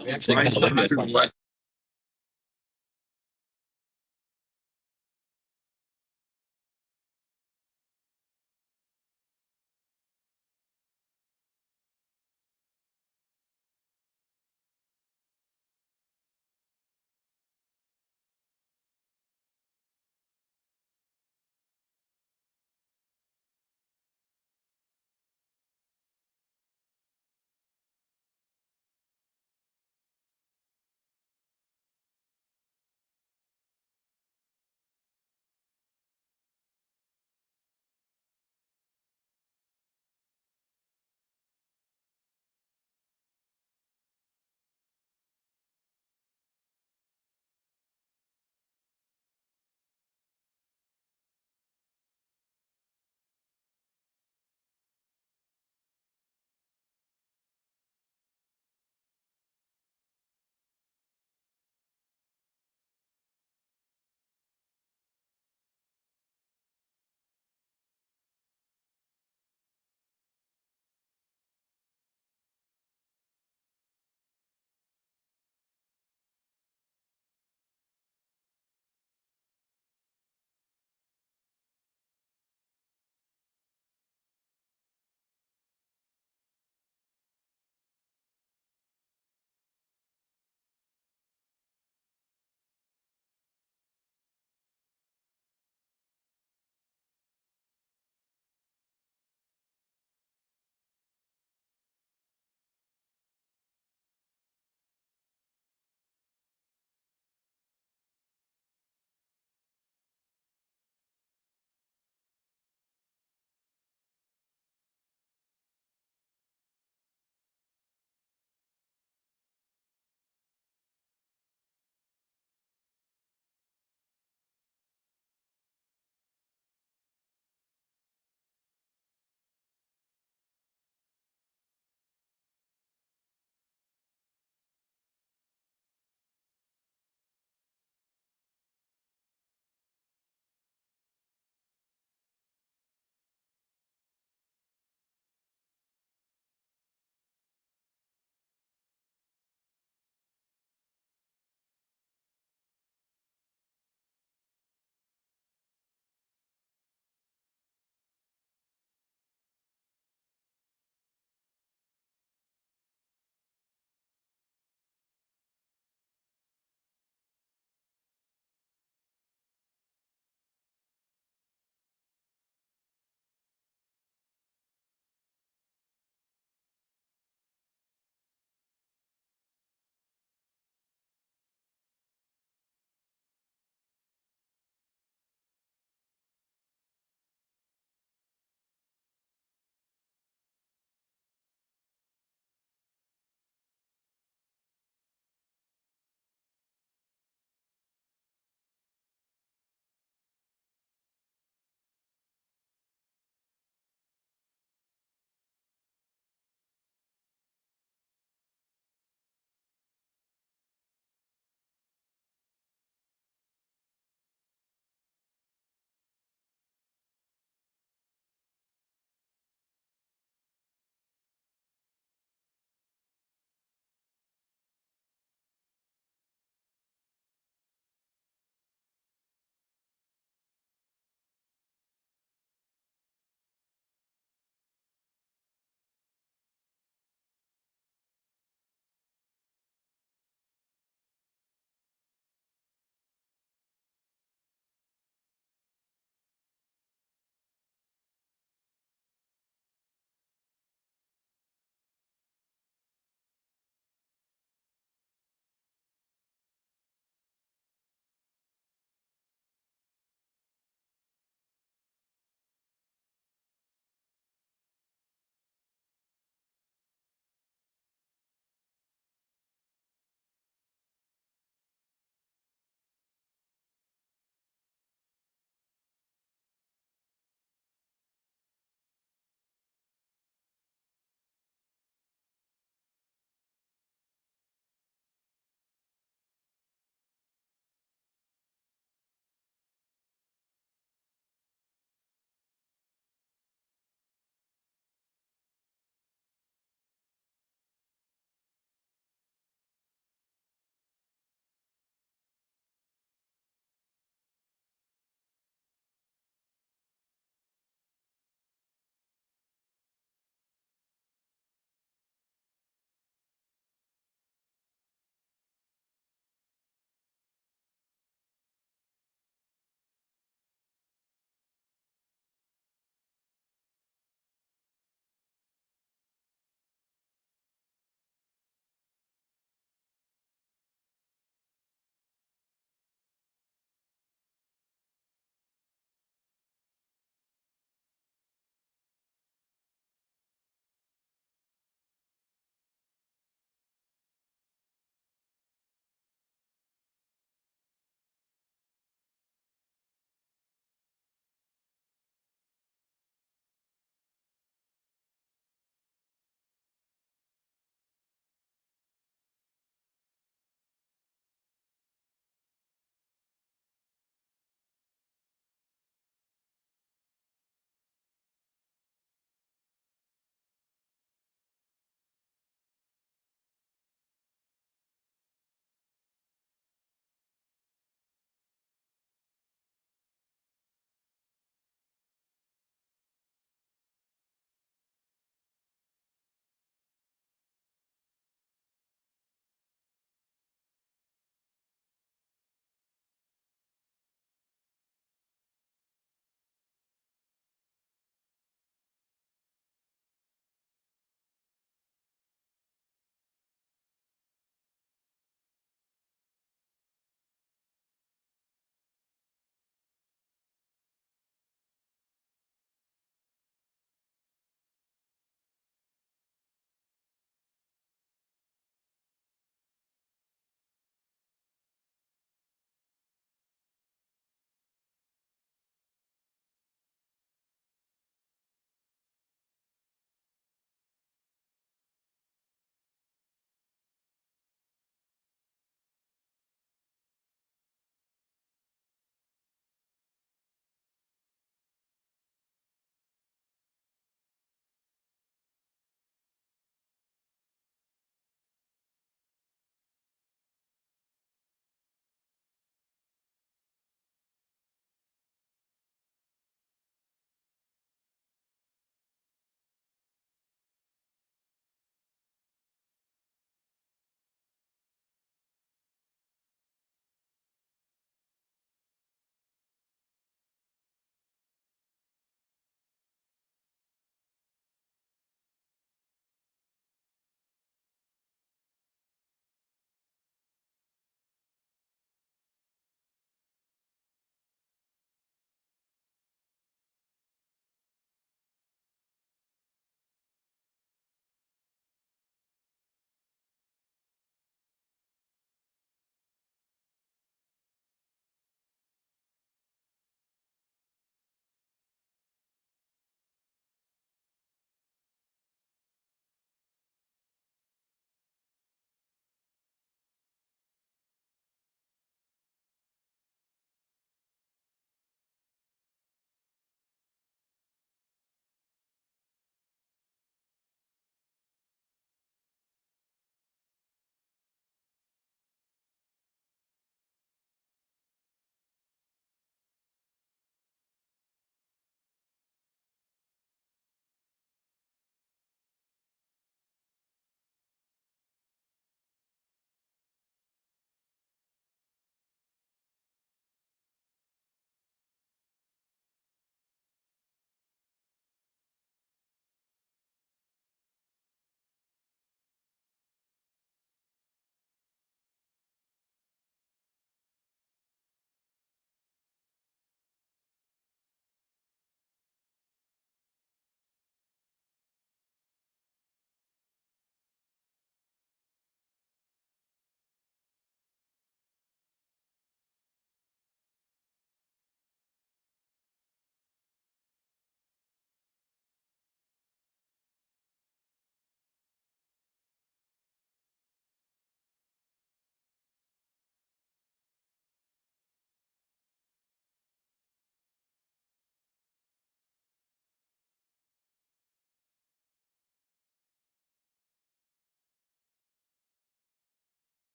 We actually kind of looked at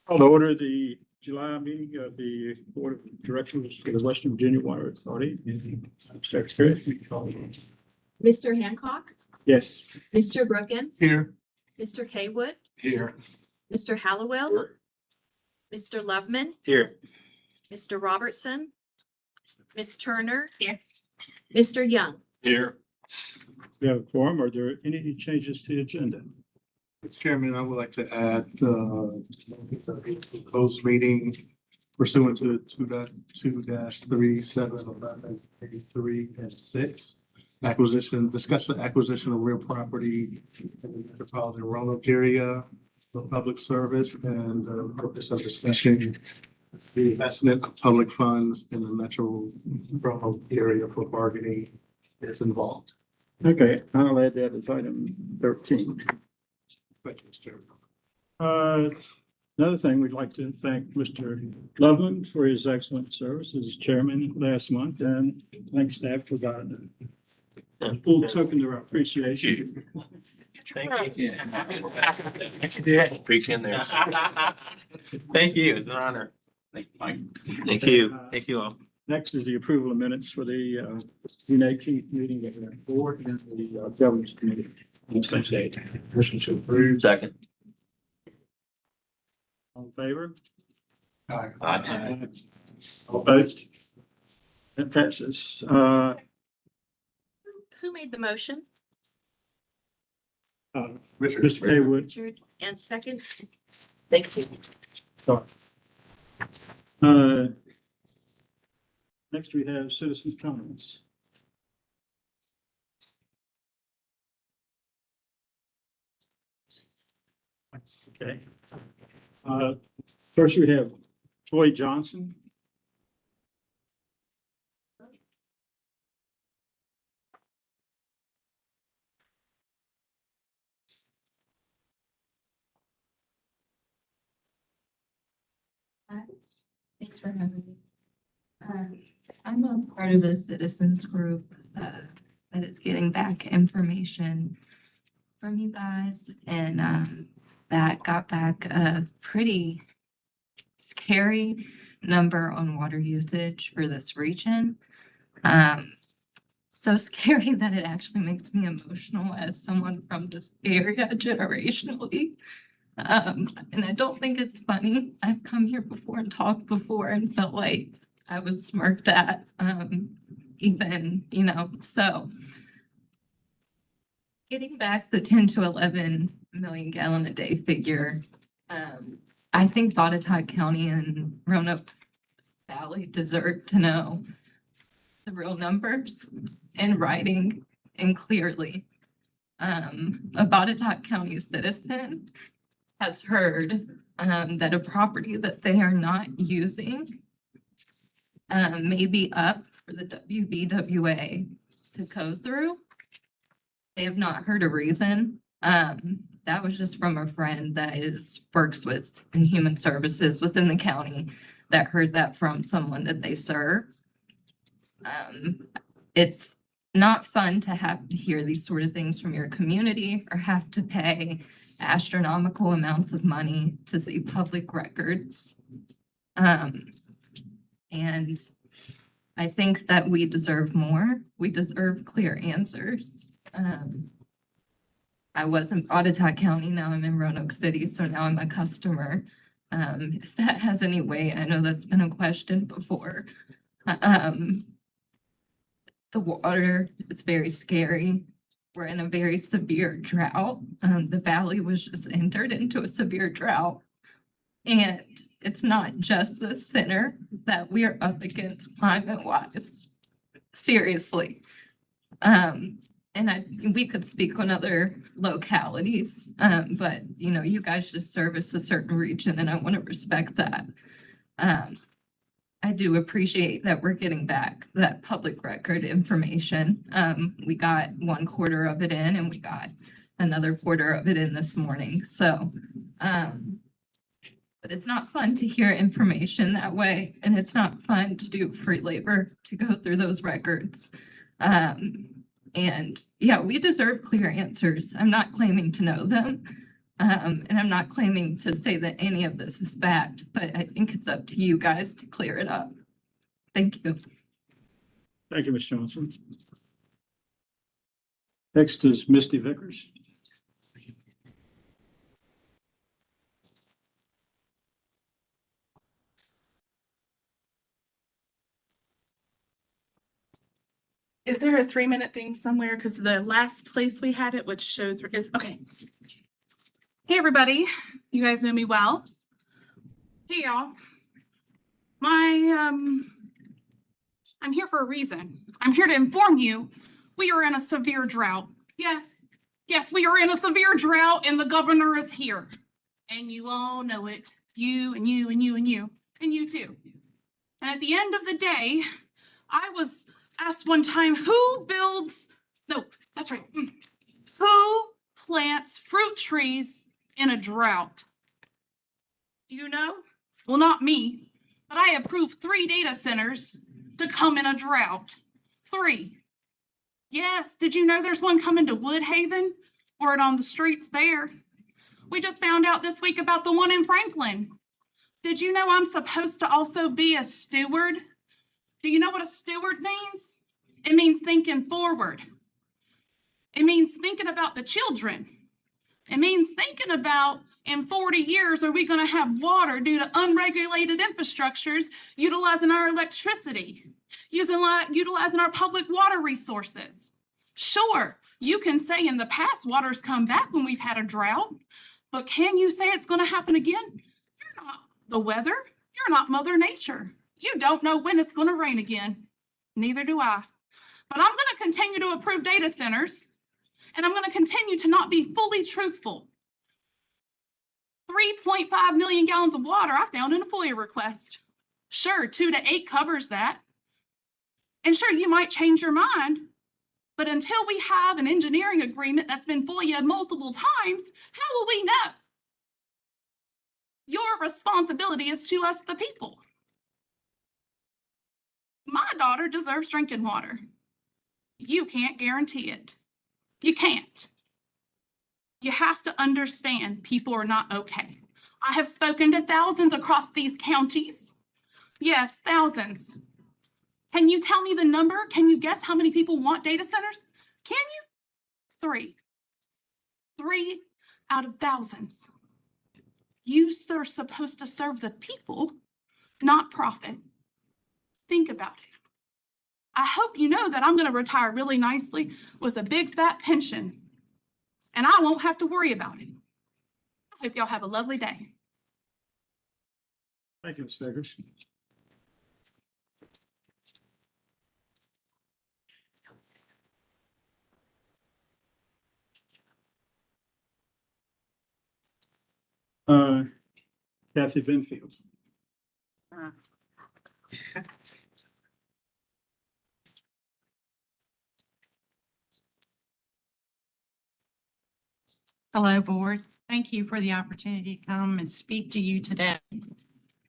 I'll order the July meeting of the Board of Directors for the Western Virginia Water Authority. Secretary, will you call it? Mr. Hancock, Yes. Mr. Brookins. Here. Mr. Haywood, Here. Mr. Hallowell, Mr. Loveman, Here. Mr. Robertson, Ms. Turner. Yes. Mr. Young. Here. We have a quorum. Are there any changes to the agenda? Mr. Chairman, I would like to add the proposed meeting pursuant to 2-2-3711-83 and 6. Discuss the acquisition of real property in the metropolitan Roanoke area for public service and the purpose of discussing the investment of public funds in the metro Roanoke area for bargaining is involved. Okay, I'll add that as item 13. Thank you, Mr. Chairman. Another thing, we'd like to thank Mr. Loveland for his excellent service as chairman last month, and thank staff for that. A full token of our appreciation. Thank you. Peek in there. Thank you. It's an honor. Thank you, Mike. Thank you. Thank you all. Next is the approval of minutes for the June 18th meeting of the board and the governance committee. On the same date. Motion to approve. Second. All in favor? Aye. Aye. All opposed? That passes. Who made the motion? Mr. Haywood. Richard, and second? Thank you. Next, we have citizens' comments. Okay. First, we have Troy Johnson. Thanks for having me. I'm a part of a citizens group that is getting back information from you guys, and that got back a pretty scary number on water usage for this region. So scary that it actually makes me emotional as someone from this area generationally. And I don't think it's funny. I've come here before and talked before and felt like I was smirked at, so getting back the 10 to 11 million gallon a day figure, I think Botetourt County and Roanoke Valley deserve to know the real numbers in writing and clearly. A Botetourt County citizen has heard that a property that they are not using may be up for the WVWA to go through. They have not heard a reason. That was just from a friend that works with in human services within the county that heard that from someone that they serve. It's not fun to have to hear these sort of things from your community or have to pay astronomical amounts of money to see public records. And I think that we deserve more. We deserve clear answers. I was in Botetourt County, now I'm in Roanoke City, so now I'm a customer. If that has any weight, I know that's been a question before. The water is very scary. We're in a very severe drought. The valley was just entered into a severe drought. And it's not just the center that we are up against climate-wise. Seriously. And we could speak on other localities, but you guys just service a certain region and I want to respect that. I do appreciate that we're getting back that public record information. We got 1/4 of it in and we got another 1/4 of it in this morning. So, but it's not fun to hear information that way. And it's not fun to do free labor to go through those records. And yeah, we deserve clear answers. I'm not claiming to know them. And I'm not claiming to say that any of this is fact, but I think it's up to you guys to clear it up. Thank you. Thank you, Ms. Johnson. Next is Misty Vickers. Is there a 3-minute thing somewhere? Because the last place we had it, which shows is okay. Hey, everybody. You guys know me well. Hey, y'all. I'm here for a reason. I'm here to inform you we are in a severe drought. Yes, we are in a severe drought, and the governor is here. And you all know it. You and you and you and you and you too. And at the end of the day, I was asked one time, who plants fruit trees in a drought? Do you know? Well, not me, but I approved 3 data centers to come in a drought. 3. Yes, did you know there's one coming to Woodhaven? Word on the streets there. We just found out this week about the one in Franklin. Did you know I'm supposed to also be a steward? Do you know what a steward means? It means thinking forward. It means thinking about the children. It means thinking about in 40 years, are we going to have water due to unregulated infrastructures, utilizing our electricity, utilizing our public water resources? Sure, you can say in the past water's come back when we've had a drought, but can you say it's going to happen again? You're not the weather. You're not Mother Nature. You don't know when it's going to rain again. Neither do I. But I'm going to continue to approve data centers, and I'm going to continue to not be fully truthful. 3.5 million gallons of water I found in a FOIA request. Sure, 2 to 8 covers that. And sure, you might change your mind, but until we have an engineering agreement that's been FOIA multiple times, how will we know? Your responsibility is to us, the people. My daughter deserves drinking water. You can't guarantee it. You can't. You have to understand people are not okay. I have spoken to thousands across these counties. Yes, thousands. Can you tell me the number? Can you guess how many people want data centers? Can you? 3. 3 out of thousands. You are supposed to serve the people, not profit. Think about it. I hope you know that I'm going to retire really nicely with a big fat pension, and I won't have to worry about it. I hope y'all have a lovely day. Thank you, Ms. Vickers. Kathy Benfield. Hello, board. Thank you for the opportunity to come and speak to you today.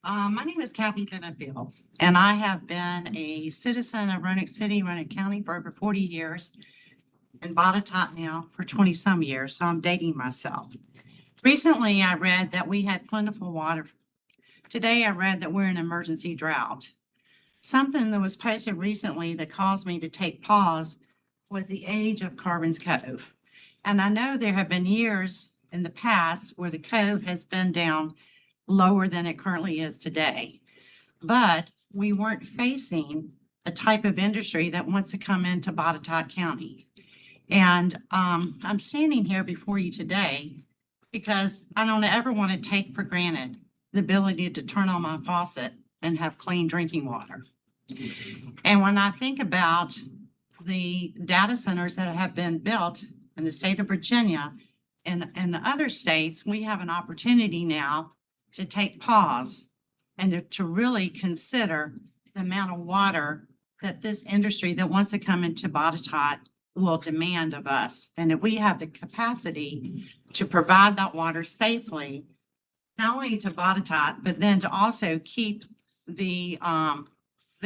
My name is Kathy Benefield, and I have been a citizen of Roanoke City, Roanoke County for over 40 years, and Botetourt now for 20-some years, so I'm dating myself. Recently, I read that we had plentiful water. Today, I read that we're in emergency drought. Something that was posted recently that caused me to take pause was the age of Carbons Cove. And I know there have been years in the past where the cove has been down lower than it currently is today. But we weren't facing the type of industry that wants to come into Botetourt County. And I'm standing here before you today because I don't ever want to take for granted the ability to turn on my faucet and have clean drinking water. And when I think about the data centers that have been built in the state of Virginia and the other states, we have an opportunity now to take pause and to really consider the amount of water that this industry that wants to come into Botetourt will demand of us. And if we have the capacity to provide that water safely, not only to Botetourt, but then to also keep the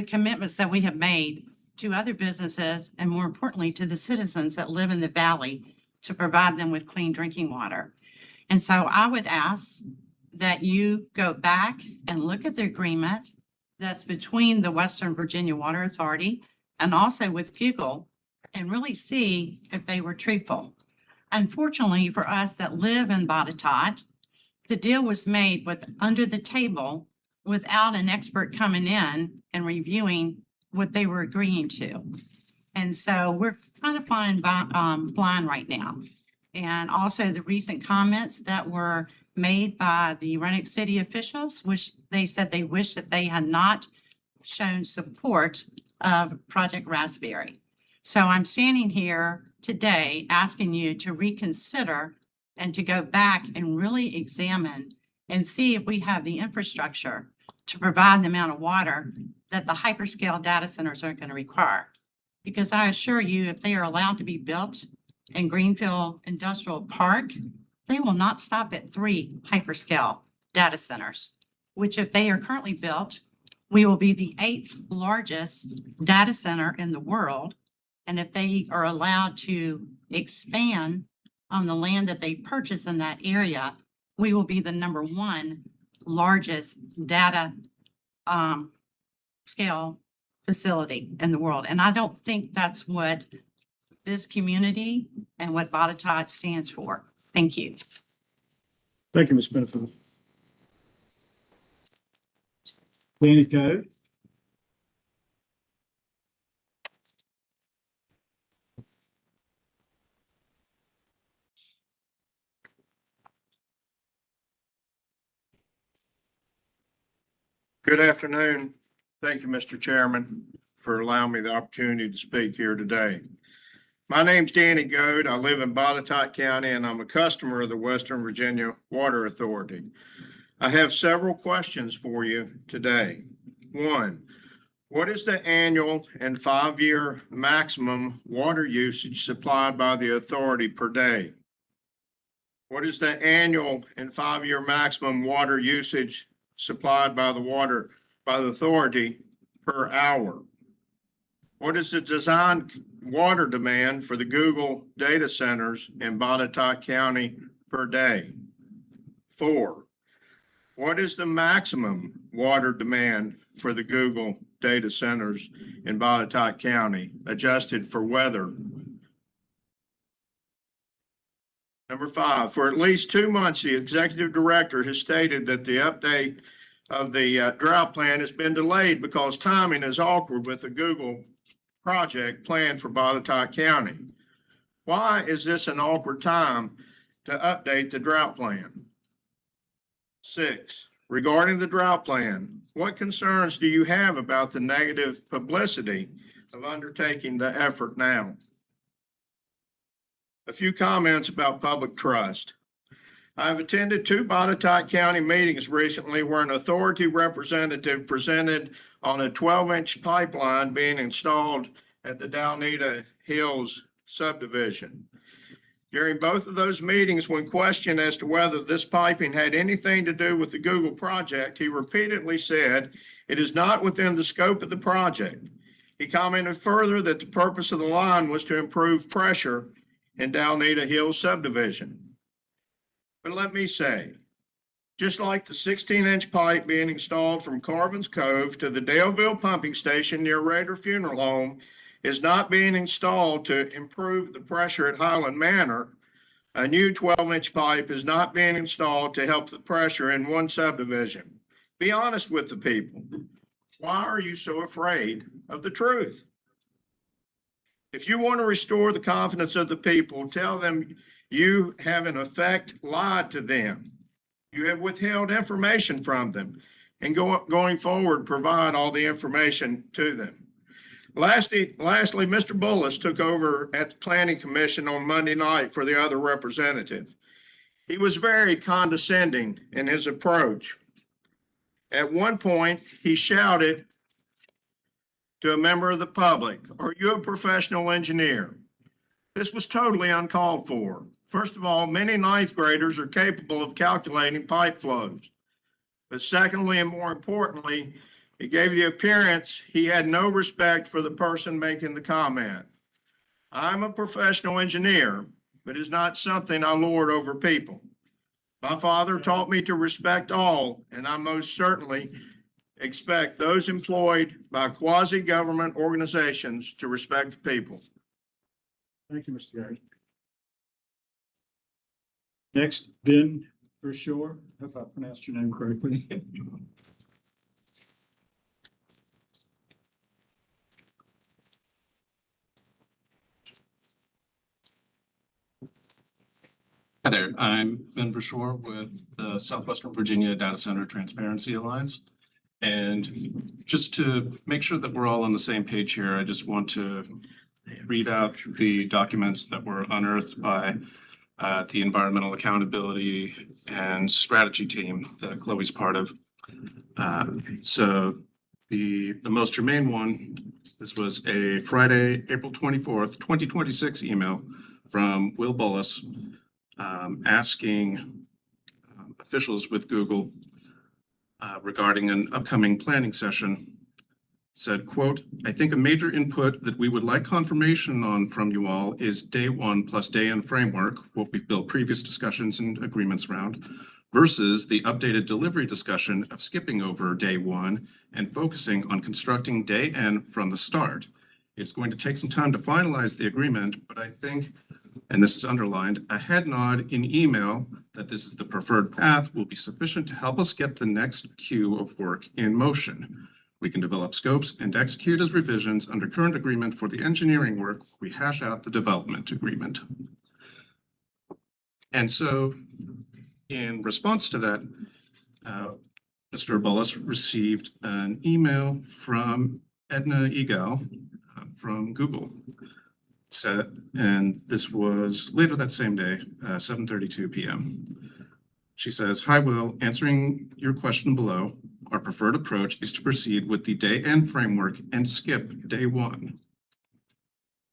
commitments that we have made to other businesses, and more importantly, to the citizens that live in the valley to provide them with clean drinking water. And so I would ask that you go back and look at the agreement that's between the Western Virginia Water Authority and also with Google and really see if they were truthful. Unfortunately for us that live in Botetourt, the deal was made with under the table without an expert coming in and reviewing what they were agreeing to. And so we're kind of flying blind right now. And also the recent comments that were made by the Roanoke City officials, which they said they wish that they had not shown support of Project Raspberry. So I'm standing here today asking you to reconsider and to go back and really examine and see if we have the infrastructure to provide the amount of water that the hyperscale data centers are going to require. Because I assure you, if they are allowed to be built in Greenfield Industrial Park, they will not stop at 3 hyperscale data centers, which if they are currently built, we will be the 8th largest data center in the world. And if they are allowed to expand on the land that they purchase in that area, we will be the #1 largest data scale facility in the world. And I don't think that's what this community and what Botetourt stands for. Thank you. Thank you, Ms. Benefield. Danny Code. Good afternoon. Thank you, Mr. Chairman, for allowing me the opportunity to speak here today. My name's Danny Goad. I live in Botetourt County, and I'm a customer of the Western Virginia Water Authority. I have several questions for you today. 1, what is the annual and 5-year maximum water usage supplied by the authority per day? What is the annual and 5-year maximum water usage supplied by the authority per hour? What is the design water demand for the Google data centers in Botetourt County per day? 4, what is the maximum water demand for the Google data centers in Botetourt County, adjusted for weather? Number 5, for at least 2 months, the executive director has stated that the update of the drought plan has been delayed because timing is awkward with the Google project planned for Botetourt County. Why is this an awkward time to update the drought plan? 6, regarding the drought plan, what concerns do you have about the negative publicity of undertaking the effort now? A few comments about public trust. I've attended 2 Botetourt County meetings recently where an authority representative presented on a 12-inch pipeline being installed at the Dalnita Hills subdivision. During both of those meetings, when questioned as to whether this piping had anything to do with the Google project, he repeatedly said it is not within the scope of the project. He commented further that the purpose of the line was to improve pressure in Dalnita Hills subdivision. But let me say, just like the 16-inch pipe being installed from Carvin's Cove to the Daleville pumping station near Raider Funeral Home is not being installed to improve the pressure at Highland Manor, a new 12-inch pipe is not being installed to help the pressure in one subdivision. Be honest with the people. Why are you so afraid of the truth? If you want to restore the confidence of the people, tell them you have in effect lied to them. You have withheld information from them, and going forward, provide all the information to them. Lastly, Mr. Bullis took over at the Planning Commission on Monday night for the other representative. He was very condescending in his approach. At one point, he shouted to a member of the public, "Are you a professional engineer?" This was totally uncalled for. First of all, many ninth graders are capable of calculating pipe flows. But secondly, and more importantly, It gave the appearance he had no respect for the person making the comment. I'm a professional engineer, but it's not something I lord over people. My father taught me to respect all, and I most certainly expect those employed by quasi-government organizations to respect the people. Thank you, Mr. Gary. Next, Ben Hershore, if I pronounced your name correctly. Hi there, I'm Ben Verschoor with the Southwestern Virginia Data Center Transparency Alliance. And just to make sure that we're all on the same page here, I just want to read out the documents that were unearthed by the Environmental Accountability and Strategy team that Chloe's part of. So the most germane one, this was a Friday, April 24th, 2026 email from Will Bullis, asking officials with Google regarding an upcoming planning session. Said, quote, I think a major input that we would like confirmation on from you all is day one plus day end framework, what we've built previous discussions and agreements around, versus the updated delivery discussion of skipping over day one and focusing on constructing day end from the start. It's going to take some time to finalize the agreement, but I think, and this is underlined, a head nod in email that this is the preferred path will be sufficient to help us get the next queue of work in motion. We can develop scopes and execute as revisions under current agreement for the engineering work. We hash out the development agreement. And so in response to that, Mr. Bullis received an email from Edna Egal from Google. And this was later that same day, 7:32 p.m. She says, hi, Will, answering your question below, our preferred approach is to proceed with the day end framework and skip day one.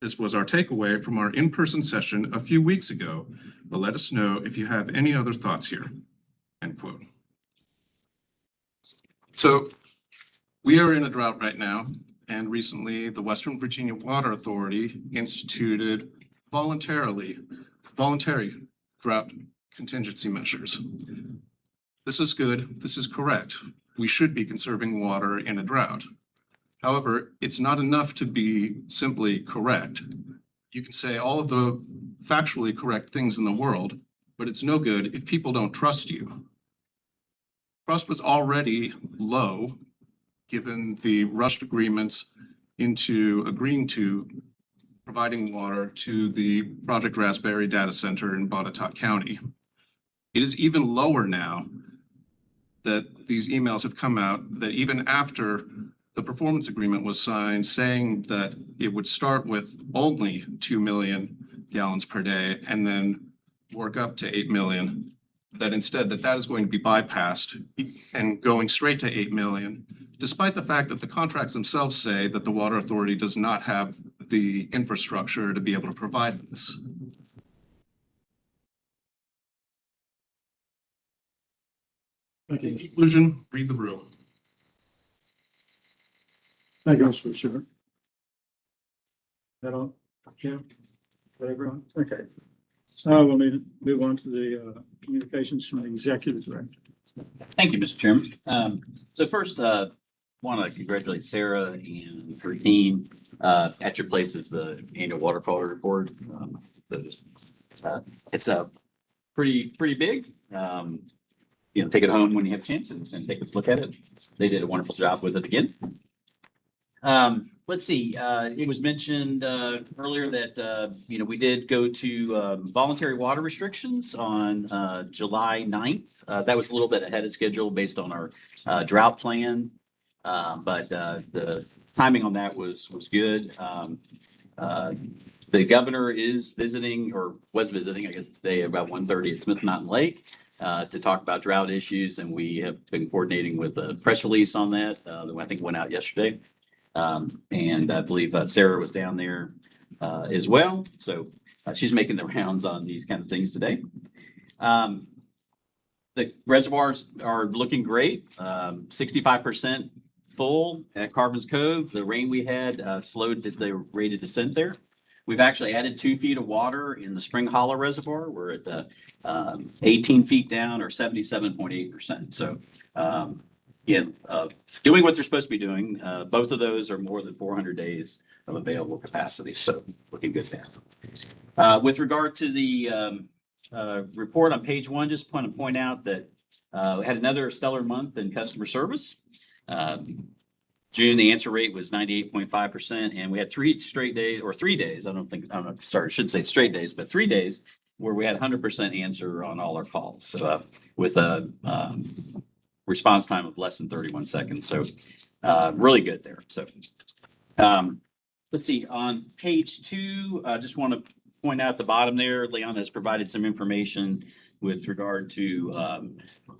This was our takeaway from our in-person session a few weeks ago, but let us know if you have any other thoughts here, end quote. So we are in a drought right now, and recently the Western Virginia Water Authority instituted voluntary drought contingency measures. This is good, this is correct. We should be conserving water in a drought. However, it's not enough to be simply correct. You can say all of the factually correct things in the world, but it's no good if people don't trust you. Trust was already low, given the rushed agreements into agreeing to providing water to the Project Raspberry data center in Botetourt County. It is even lower now that these emails have come out that even after the performance agreement was signed saying that it would start with only 2 million gallons per day and then work up to 8 million, that instead that is going to be bypassed and going straight to 8 million, despite the fact that the contracts themselves say that the Water Authority does not have the infrastructure to be able to provide this. In conclusion, read the rule. Thank you, Mr. Hershore. That all? Yeah. Got everyone? Okay. So we'll need to move on to the communications from the executive director. Thank you, Mr. Chairman. So first, want to congratulate Sarah and her team. At your place is the annual water quality report. It's a pretty big. Take it home when you have a chance and take a look at it. They did a wonderful job with it again. Let's see, it was mentioned earlier that, we did go to voluntary water restrictions on July 9th. That was a little bit ahead of schedule based on our drought plan. But the timing on that was good. The governor is visiting, or was visiting, I guess today about 1:30 at Smith Mountain Lake to talk about drought issues. And we have been coordinating with a press release on that. I think went out yesterday. And I believe Sarah was down there as well. So she's making the rounds on these kind of things today. The reservoirs are looking great, 65% full at Carbons Cove. The rain we had slowed the rate of descent there. We've actually added 2 feet of water in the Spring Hollow Reservoir. We're at the 18 feet down or 77.8%. So doing what they're supposed to be doing. Both of those are more than 400 days of available capacity. So looking good there. With regard to the report on page 1, just want to point out that we had another stellar month in customer service. June, the answer rate was 98.5%, and we had 3 straight days, or 3 days. I shouldn't say straight days, but 3 days where we had 100% answer on all our calls. So with a response time of less than 31 seconds. So really good there. So let's see, on page 2, I just want to point out at the bottom there, Leon has provided some information with regard to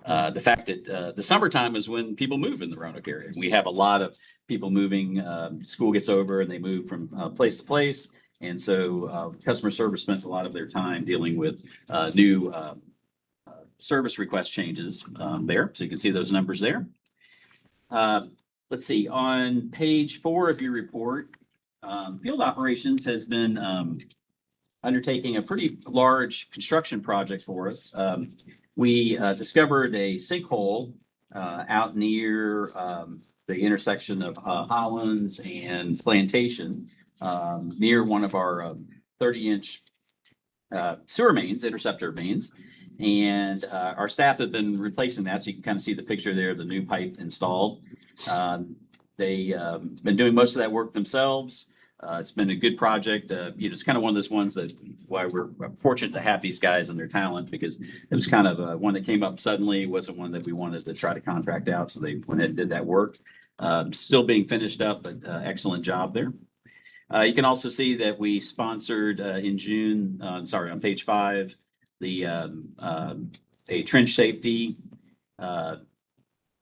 the fact that the summertime is when people move in the Roanoke area. We have a lot of people moving, school gets over and they move from place to place. And so customer service spent a lot of their time dealing with new service request changes there. So you can see those numbers there. Let's see, on page 4 of your report, field operations has been undertaking a pretty large construction project for us. We discovered a sinkhole out near the intersection of Hollins and Plantation, near one of our 30-inch sewer mains, interceptor mains. And our staff have been replacing that. So you can kind of see the picture there of the new pipe installed. They've been doing most of that work themselves. It's been a good project. It's kind of one of those ones that why we're fortunate to have these guys and their talent, because it was kind of one that came up suddenly. It wasn't one that we wanted to try to contract out. So they went ahead and did that work. Still being finished up, but excellent job there. You can also see that we sponsored in June, on page 5, a trench safety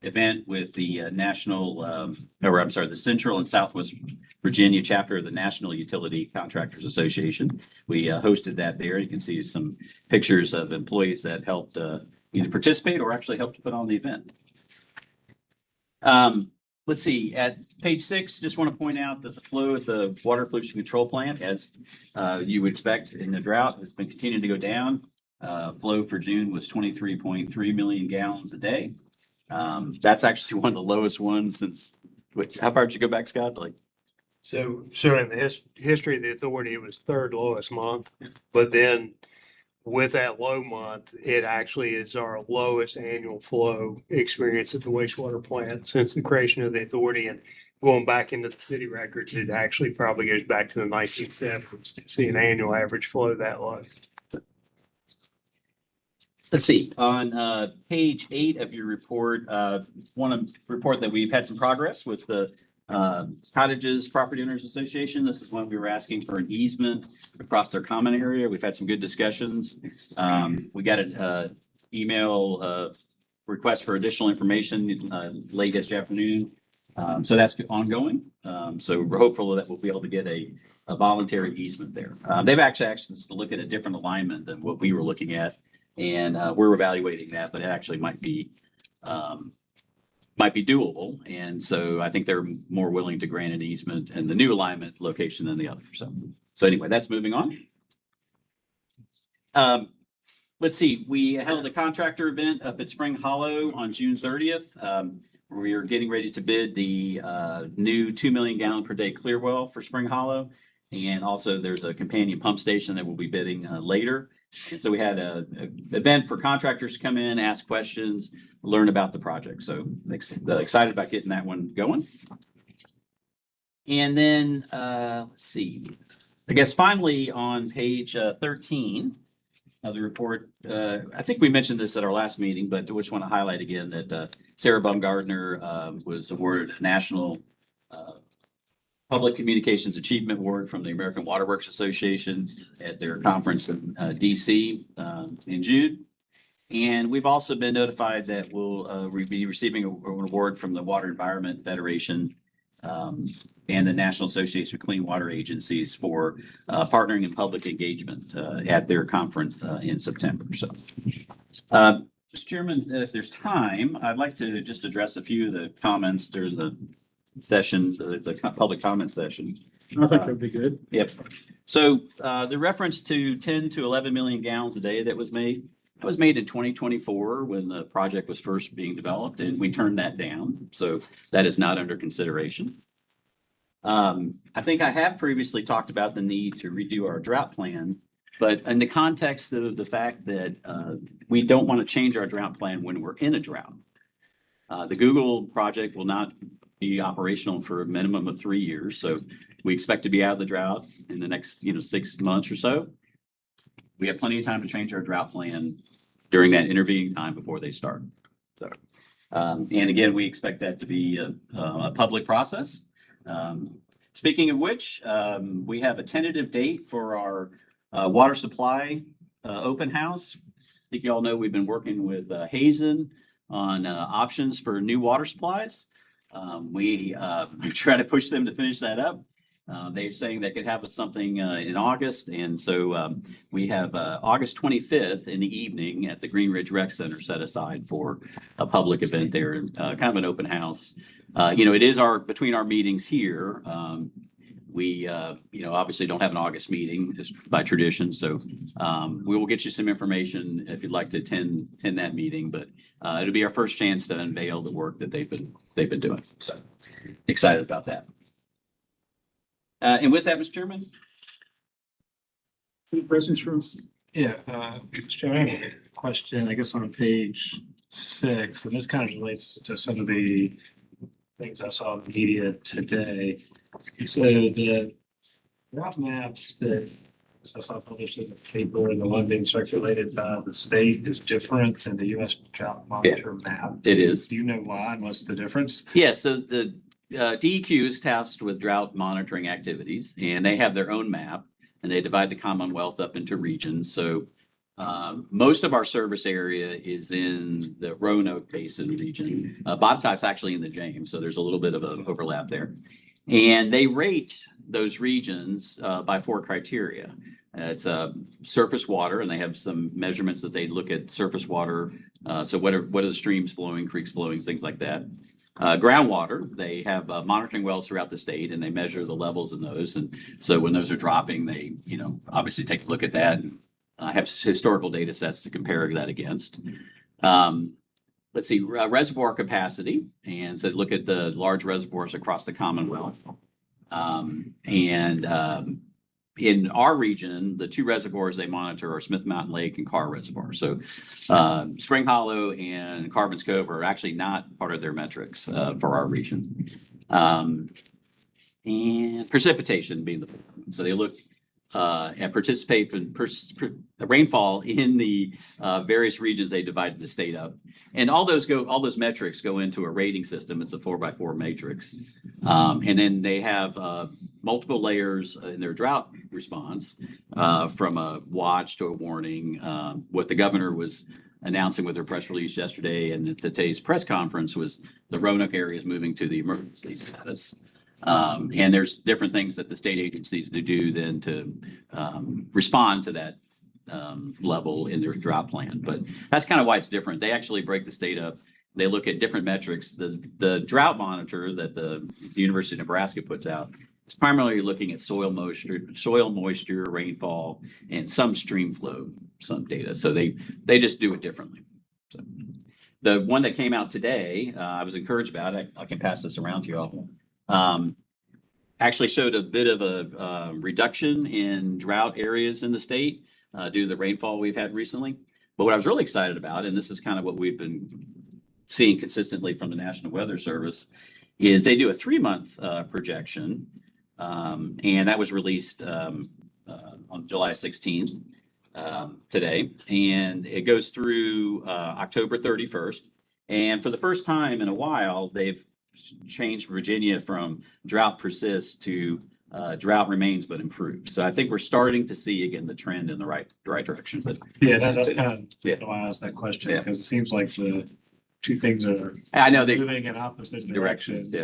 event with the the Central and Southwest Virginia chapter of the National Utility Contractors Association. We hosted that there. You can see some pictures of employees that helped either participate or actually helped put on the event. Let's see, at page 6, just want to point out that the flow at the water pollution control plant, as you would expect in the drought, has been continuing to go down. Flow for June was 23.3 million gallons a day. That's actually one of the lowest ones since, how far did you go back, Scott? So in the history of the authority, it was 3rd lowest month, but then with that low month, it actually is our lowest annual flow experience at the wastewater plant since the creation of the authority. And going back into the city records, it actually probably goes back to the 1970s to see an annual average flow that low. Let's see, on page 8 of your report, want to report that we've had some progress with the Cottages Property Owners Association. This is when we were asking for an easement across their common area. We've had some good discussions. We got an email request for additional information late yesterday afternoon. So that's ongoing. So we're hopeful that we'll be able to get a voluntary easement there. They've actually asked us to look at a different alignment than what we were looking at. And we're evaluating that, but it actually might be doable. And so I think they're more willing to grant an easement and the new alignment location than the other. So anyway, that's moving on. Let's see, we held a contractor event up at Spring Hollow on June 30th. We are getting ready to bid the new 2 million gallon per day clear well for Spring Hollow. And also there's a companion pump station that we'll be bidding later. And so we had an event for contractors to come in, ask questions, learn about the project. So excited about getting that one going. And then let's see, I guess finally on page 13 of the report, I think we mentioned this at our last meeting, but I just want to highlight again that Sarah Baumgardner was awarded a national Public Communications Achievement Award from the American Water Works Association at their conference in DC in June. And we've also been notified that we'll be receiving an award from the Water Environment Federation and the National Association of Clean Water Agencies for partnering in public engagement at their conference in September. So, Mr. Chairman, if there's time, I'd like to just address a few of the comments during the session, the public comment session. I think that'd be good. Yep. So the reference to 10 to 11 million gallons a day that was made in 2024 when the project was first being developed, and we turned that down. So that is not under consideration. I think I have previously talked about the need to redo our drought plan, but in the context of the fact that we don't want to change our drought plan when we're in a drought. The Google project will not be operational for a minimum of 3 years. So we expect to be out of the drought in the next, 6 months or so. We have plenty of time to change our drought plan during that intervening time before they start. So, and again, we expect that to be a public process. Speaking of which, we have a tentative date for our water supply open house. I think you all know we've been working with Hazen on options for new water supplies. We try to push them to finish that up. They're saying they could have us something in August. And so we have August 25th in the evening at the Green Ridge Rec Center set aside for a public event there, kind of an open house. It is between our meetings here. We, obviously don't have an August meeting just by tradition. So we will get you some information if you'd like to attend that meeting, but it'll be our first chance to unveil the work that they've been doing. So excited about that. And with that, Mr. Chairman. Any questions from? Yeah, Mr. Chairman, I have a question, I guess on page 6, and this kind of relates to some of the things I saw in the media today. So the route maps that I saw published in the paper and the one being circulated by the state is different than the U.S. Drought Monitor map. It is. Do you know why and what's the difference? Yeah, so the DEQ is tasked with drought monitoring activities, and they have their own map, and they divide the Commonwealth up into regions. So most of our service area is in the Roanoke Basin region. Botetourt's actually in the James, so there's a little bit of an overlap there. And they rate those regions by 4 criteria. It's surface water, and they have some measurements that they look at surface water. So what are the streams flowing, creeks flowing, things like that. Groundwater, they have monitoring wells throughout the state, and they measure the levels in those. And so when those are dropping, they, obviously take a look at that and have historical data sets to compare that against. Let's see, reservoir capacity. And so look at the large reservoirs across the Commonwealth. In our region, the 2 reservoirs they monitor are Smith Mountain Lake and Carr Reservoir. So Spring Hollow and Carbons Cove are actually not part of their metrics for our region. And precipitation being the, so they look and participate in rainfall in the various regions they divided the state up. And all those metrics go into a rating system. It's a 4x4 matrix. And then they have multiple layers in their drought response from a watch to a warning. What the governor was announcing with her press release yesterday and at today's press conference was the Roanoke area is moving to the emergency status. And there's different things that the state agencies do then to respond to that level in their drought plan. But that's kind of why it's different. They actually break the state up. They look at different metrics. The drought monitor that the University of Nebraska puts out is primarily looking at soil moisture, rainfall, and some stream flow, some data. So they just do it differently. So the one that came out today, I was encouraged about. I can pass this around to you all. Actually showed a bit of a reduction in drought areas in the state due to the rainfall we've had recently. But what I was really excited about, and this is kind of what we've been seeing consistently from the National Weather Service, is they do a 3-month projection. And that was released on July 16th today. And it goes through October 31st. And for the first time in a while, they've changed Virginia from drought persists to drought remains but improves. So I think we're starting to see again the trend in the right direction. But Yeah, that's kind of why I asked that question, because it seems like the 2 things are moving in opposite directions,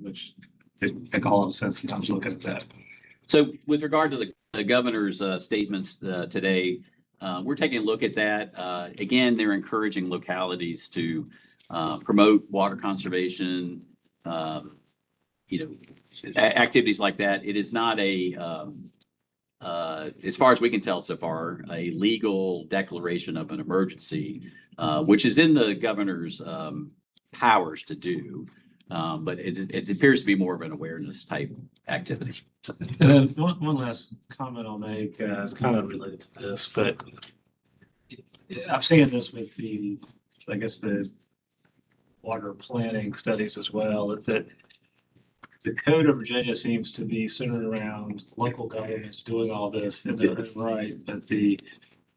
which make a whole lot of sense sometimes looking at that. So with regard to the governor's statements today, we're taking a look at that. Again, they're encouraging localities to promote water conservation, activities like that. It is not as far as we can tell so far, a legal declaration of an emergency, which is in the governor's powers to do. But it appears to be more of an awareness type activity. And then one last comment I'll make, it's kind of related to this, but I'm seeing this with I guess the water planning studies as well, that the code of Virginia seems to be centered around local governments doing all this in their own right, but the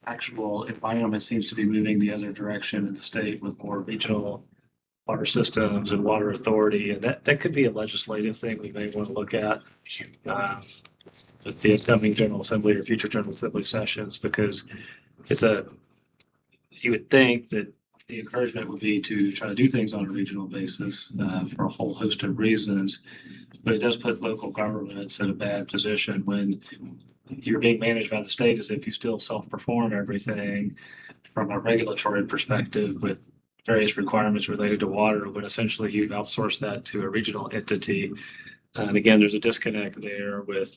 actual environment seems to be moving the other direction in the state with more regional water systems and water authority. And that could be a legislative thing we may want to look at at the upcoming General Assembly or future General Assembly sessions, because you would think that the encouragement would be to try to do things on a regional basis for a whole host of reasons. But it does put local governments in a bad position when you're being managed by the state as if you still self-perform everything from a regulatory perspective with various requirements related to water, when essentially you outsource that to a regional entity. And again, there's a disconnect there with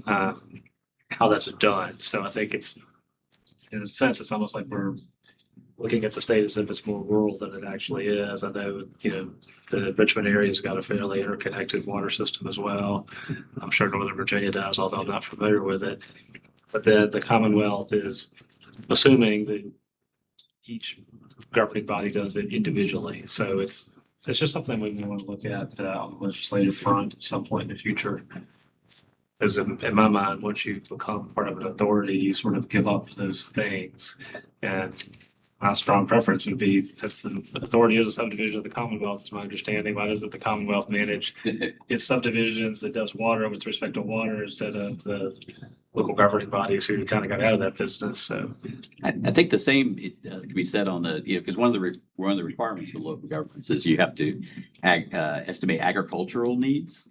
how that's done. So I think it's, in a sense, it's almost like we're looking at the state as if it's more rural than it actually is. I know, the Richmond area's got a fairly interconnected water system as well. I'm sure Northern Virginia does, although I'm not familiar with it. But the Commonwealth is assuming that each governing body does it individually. So it's just something we may want to look at on the legislative front at some point in the future. Because in my mind, once you become part of an authority, you sort of give up those things. And my strong preference would be, since the authority is a subdivision of the Commonwealth, to my understanding, why doesn't the Commonwealth manage its subdivisions that does water with respect to water instead of the local governing bodies who kind of got out of that business? So I think the same can be said on the, because one of the requirements for local governments is you have to estimate agricultural needs.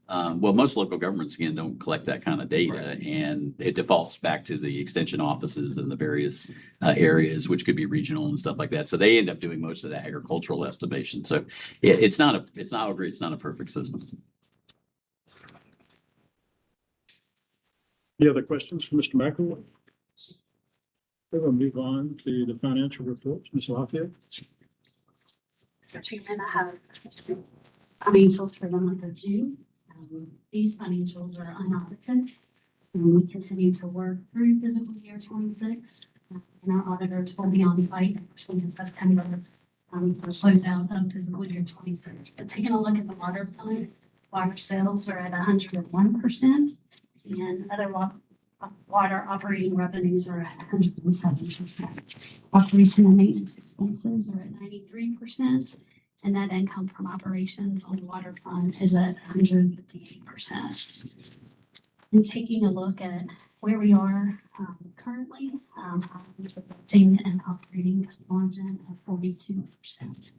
Well, most local governments, again, don't collect that kind of data, and it defaults back to the extension offices in the various areas, which could be regional and stuff like that. So they end up doing most of the agricultural estimation. So it's not a perfect system. Any other questions for Mr. McElroy? We're going to move on to the financial report. Ms. Lafayette? Mr. Chairman, I have financials for the month of June. These financials are unaudited. We continue to work through fiscal year 26, and our auditors will be on site actually in September for closeout of fiscal year 26. But taking a look at the water fund, water sales are at 101%, and other water operating revenues are at 107%. Operation and maintenance expenses are at 93%. And net income from operations on the water fund is at 158%. And taking a look at where we are currently, I'm projecting an operating margin of 42%.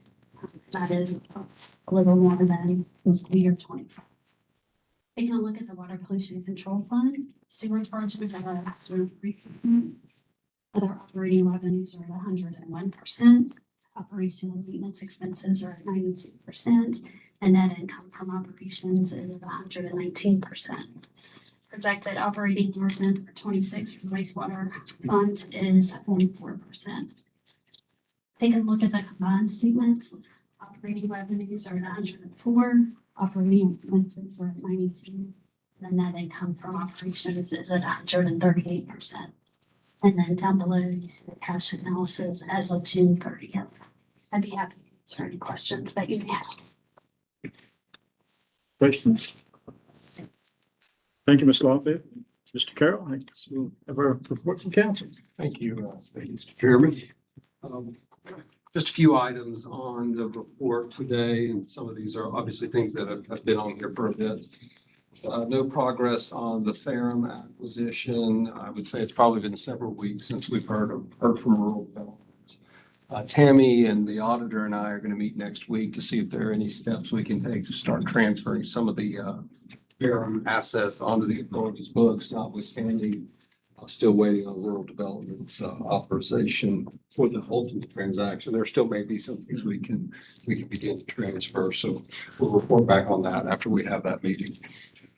That is a little more than fiscal year 25. Taking a look at the water pollution control fund, sewer charges are at 3%. Other operating revenues are at 101%. Operation and maintenance expenses are at 92%, and net income from operations is at 119%. Projected operating margin for 26 for wastewater fund is 44%. Take a look at the combined statements. Operating revenues are at 104, operating expenses are at 92, and net income from operations is at 138%. And then down below, you see the cash analysis as of June 30th. I'd be happy to answer any questions that you may have. Questions? Thank you, Ms. Lafayette. Mr. Carroll, I guess we'll have our report from council. Thank you, Mr. Chairman. Just a few items on the report today, and some of these are obviously things that have been on here for a bit. No progress on the Ferrum acquisition. I would say it's probably been several weeks since we've heard from rural development. Tammy and the auditor and I are going to meet next week to see if there are any steps we can take to start transferring some of the Ferrum assets onto the authority's books, notwithstanding Still waiting on rural development's authorization for the ultimate transaction. There still may be some things we can begin to transfer. So we'll report back on that after we have that meeting.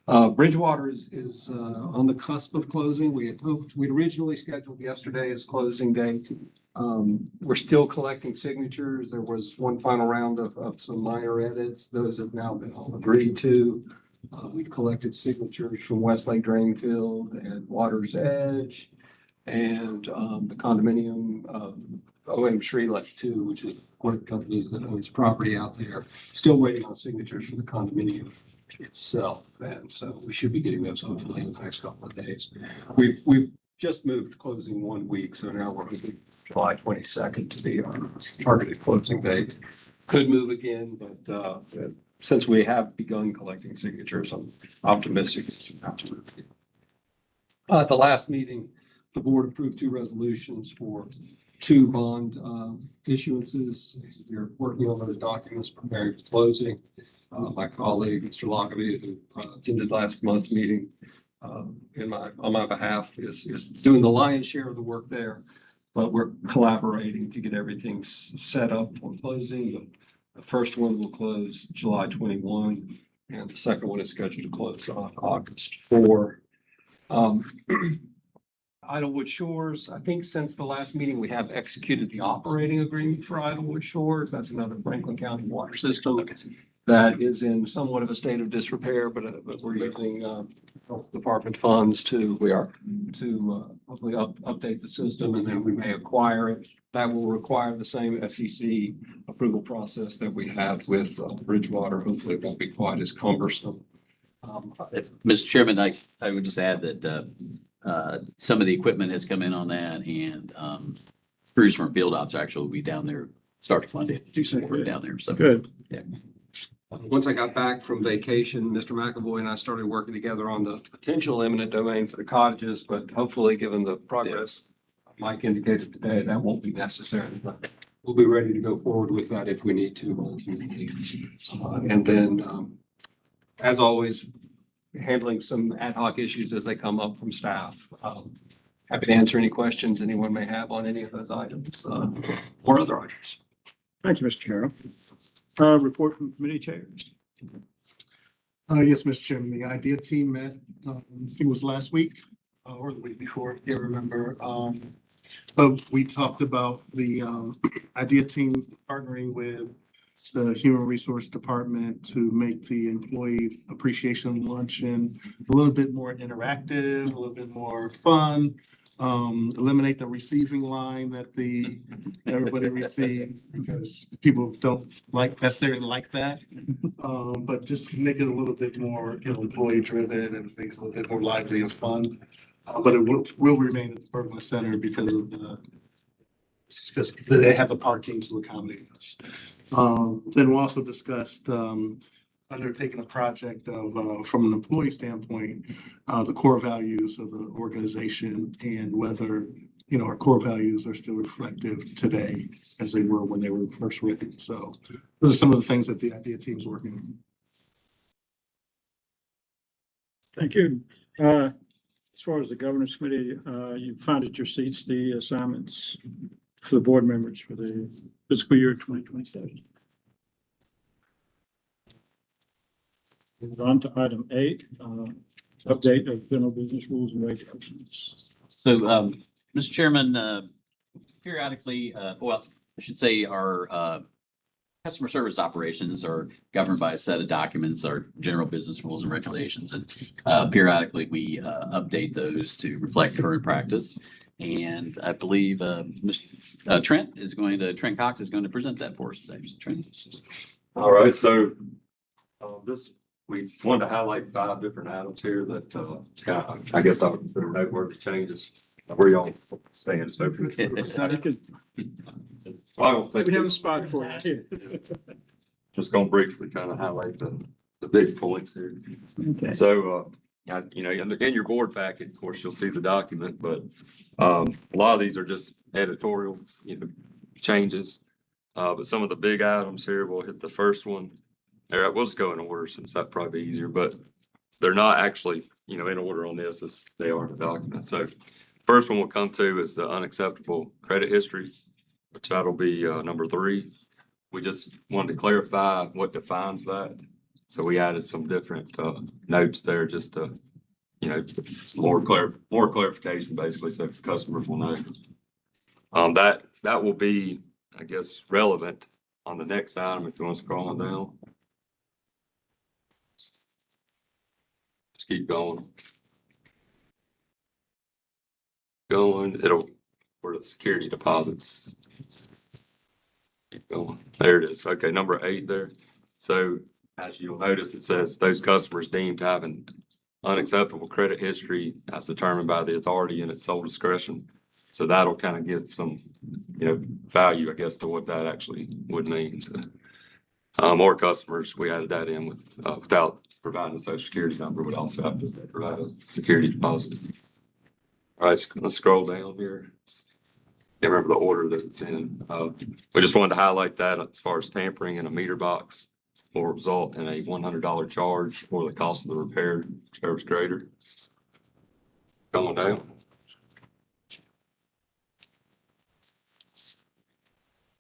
Bridgewater is on the cusp of closing. We had hoped, we'd originally scheduled yesterday as closing date. We're still collecting signatures. There was one final round of some minor edits. Those have now been all agreed to. We've collected signatures from Westlake Drainfield and Water's Edge and the condominium OM Shrelake too, which is one of the companies that owns property out there. Still waiting on signatures for the condominium itself. And so we should be getting those hopefully in the next couple of days. We've just moved closing 1 week, so now we're hoping July 22nd to be our targeted closing date. Could move again, but since we have begun collecting signatures, I'm optimistic. At the last meeting, the board approved 2 resolutions for 2 bond issuances. We're working on those documents, preparing for closing. My colleague, Mr. Lockaby, who attended last month's meeting on my behalf, is doing the lion's share of the work there. But we're collaborating to get everything set up for closing. The first one will close July 21, and the second one is scheduled to close on August 4. Idlewood Shores, I think since the last meeting, we have executed the operating agreement for Idlewood Shores. That's another Franklin County water system that is in somewhat of a state of disrepair, but we're using health department funds to hopefully update the system, and then we may acquire it. That will require the same SEC approval process that we have with Bridgewater. Hopefully it won't be quite as cumbersome. Mr. Chairman, I would just add that some of the equipment has come in on that, and crews from field ops actually will be down there, start Monday, do some work down there. So Good. yeah. Once I got back from vacation, Mr. McAvoy and I started working together on the potential eminent domain for the cottages, but hopefully, given the progress Mike indicated today, that won't be necessary. But we'll be ready to go forward with that if we need to ultimately. And then, as always, handling some ad hoc issues as they come up from staff. Happy to answer any questions anyone may have on any of those items or other items. Thank you, Mr. Carroll. Report from committee chairs. Yes, Mr. Chairman, the IDEA team met, I think it was last week or the week before, I can't remember. But we talked about the IDEA team partnering with the Human Resource Department to make the employee appreciation luncheon a little bit more interactive, a little bit more fun. Eliminate the receiving line that everybody received, because people don't necessarily like that. But just make it a little bit more, employee driven and make it a little bit more lively and fun. But it will remain at the Bergman Center because they have the parking to accommodate us. Then we also discussed undertaking a project of, from an employee standpoint, the core values of the organization and whether, our core values are still reflective today as they were when they were first written. So those are some of the things that the IDEA team is working on. Thank you. As far as the governance committee, you found at your seats the assignments for the board members for the fiscal year 2027. On to item 8, update of general business rules and regulations. So, Mr. Chairman, periodically, well, I should say our customer service operations are governed by a set of documents, our general business rules and regulations, and periodically we update those to reflect current practice. And I believe Trent Cox is going to present that for us today. Mr. Trent. All right, so we wanted to highlight 5 different items here that I guess I would consider noteworthy changes. Where y'all stand, so. We have a spot for you. Just gonna briefly kind of highlight the big points here. Okay. So, in your board packet, of course, you'll see the document, but a lot of these are just editorial, changes. But some of the big items here, we'll hit the first one. All right, we'll just go in order since that'd probably be easier, but they're not actually, in order on this as they are in the document. So First one we'll come to is the unacceptable credit history, which that'll be number 3. We just wanted to clarify what defines that. So we added some different notes there just to, more clarification basically, so the customers will know. That will be, I guess, relevant on the next item if you want to scroll on down. Just keep going. It'll, where the security deposits. Keep going. There it is. Okay, number 8 there. So as you'll notice, it says those customers deemed to have an unacceptable credit history as determined by the authority in its sole discretion. So that'll kind of give some, value, I guess, to what that actually would mean. So, more customers, we added that in without providing a social security number, would also have to provide a security deposit. All right, so let's scroll down here. Can't remember the order that it's in. We just wanted to highlight that as far as tampering in a meter box will result in a $100 charge or the cost of the repair, whichever's greater. Going down.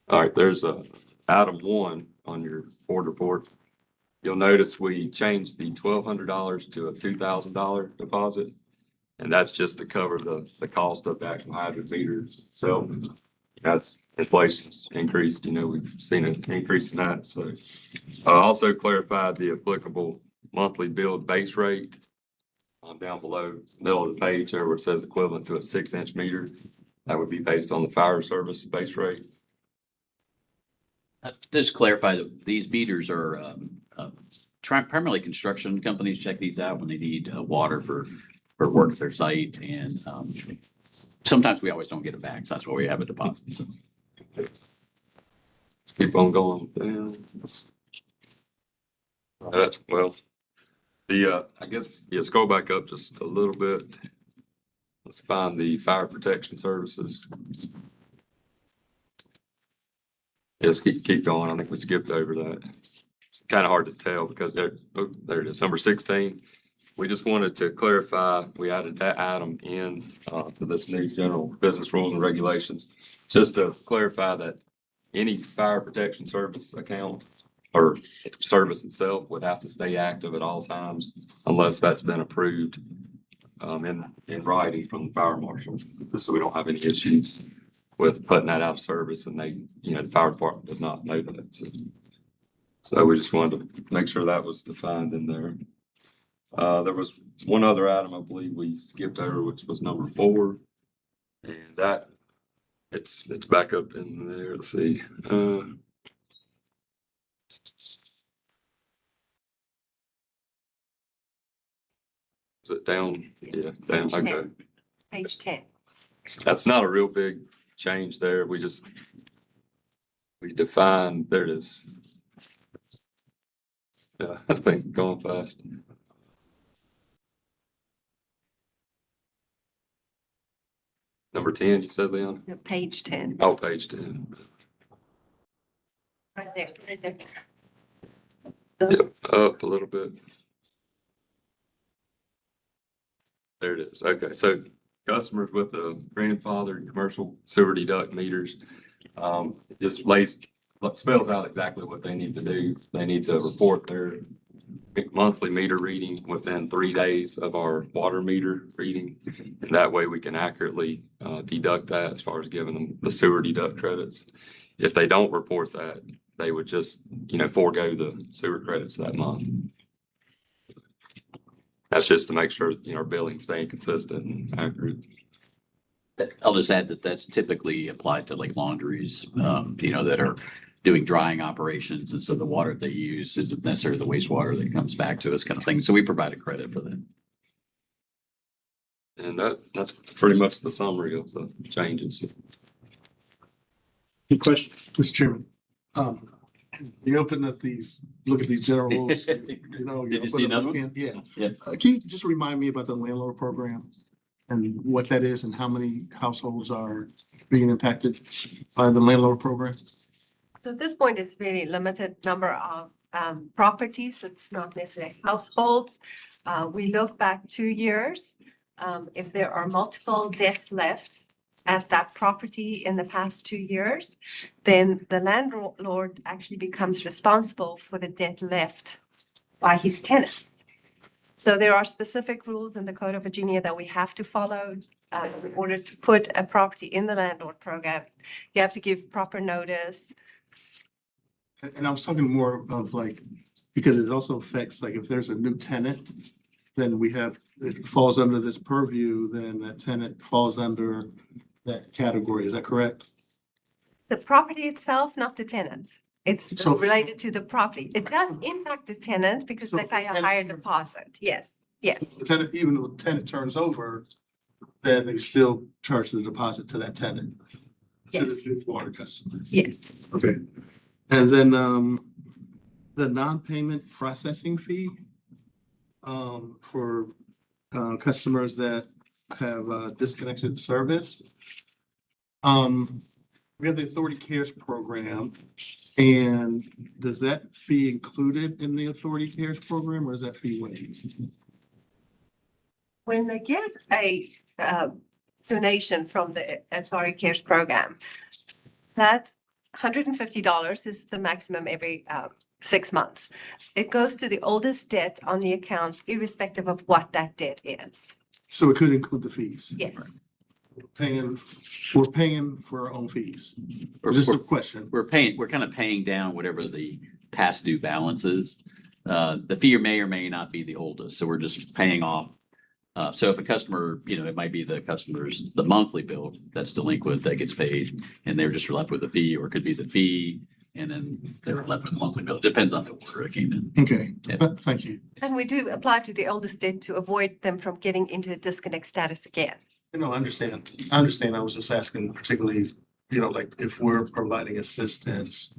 All right, there's item 1 on your board report. You'll notice we changed the $1,200 to a $2,000 deposit. And that's just to cover the cost of the actual hydrant meters itself. That's inflation's increased, we've seen an increase in that. So also clarified the applicable monthly billed base rate down below middle of the page there where it says equivalent to a 6-inch meter. That would be based on the fire service base rate. Just clarify that these meters are primarily construction companies check these out when they need water for work at their site, and sometimes we always don't get it back, so that's why we have a deposit. So. Keep on going down. Well, I guess, scroll back up just a little bit. Let's find the fire protection services. Yes, keep going. I think we skipped over that. It's kind of hard to tell because there it is, number 16. We just wanted to clarify, we added that item in to this new general business rules and regulations, just to clarify that any fire protection service account or service itself would have to stay active at all times unless that's been approved in writing from the fire marshal, just so we don't have any issues with putting that out of service and the fire department does not know that. So we just wanted to make sure that was defined in there. There was one other item I believe we skipped over, which was number 4, and that it's back up in there. Let's see. Is it down? Yeah, down. Okay. Page 10. That's not a real big change there. We defined. There it is. Yeah, I think it's going fast. Number 10, you said, Leon? No, page 10. Oh, page 10. Right there, right there. Yep, up a little bit. There it is. Okay, so customers with the grandfathered commercial sewer deduct meters, it just spells out exactly what they need to do. They need to report their monthly meter reading within 3 days of our water meter reading. And that way we can accurately deduct that as far as giving them the sewer deduct credits. If they don't report that, they would just, forego the sewer credits that month. That's just to make sure, our billing staying consistent and accurate. I'll just add that that's typically applied to like laundries, that are doing drying operations. And so the water they use isn't necessarily the wastewater that comes back to us kind of thing. So we provide a credit for that. And that's pretty much the summary of the changes. Any questions? Mr. Chairman, you open up look at these general rules. Did you see another one? Yeah. Yeah. Can you just remind me about the landlord program and what that is and how many households are being impacted by the landlord program? So at this point, it's really limited number of properties. It's not necessarily households. We look back 2 years if there are multiple debts left at that property in the past 2 years, then the landlord actually becomes responsible for the debt left by his tenants. So there are specific rules in the Code of Virginia that we have to follow in order to put a property in the landlord program. You have to give proper notice. And I was talking more of like, because it also affects, like, if there's a new tenant, then it falls under this purview, then that tenant falls under that category. Is that correct? The property itself, not the tenant. It's So- related to the property. It does impact the tenant because So they pay a higher deposit. Yes, yes, The tenant, even though the tenant turns over, then they still charge the deposit to that tenant. To yes, the water customer. yes. Okay. And then, the non-payment processing fee, for, customers that have, disconnected service. We have the Authority Cares program, and does that fee included in the Authority Cares program, or is that fee waived? When they get a donation from the Authority Cares program, that $150 is the maximum every 6 months. It goes to the oldest debt on the account, irrespective of what that debt is. So it could include the fees? Yes, We're paying for our own fees. Just a question. We're kind of paying down whatever the past due balance is. The fee may or may not be the oldest, so we're just paying off. So if a customer, it might be the monthly bill that's delinquent that gets paid, and they're just left with the fee, or it could be the fee, and then they're left with the monthly bill. It depends on the order it came in. Okay, thank you. and we do apply to the oldest debt to avoid them from getting into a disconnect status again. No, I understand. I understand. I was just asking particularly, like if we're providing assistance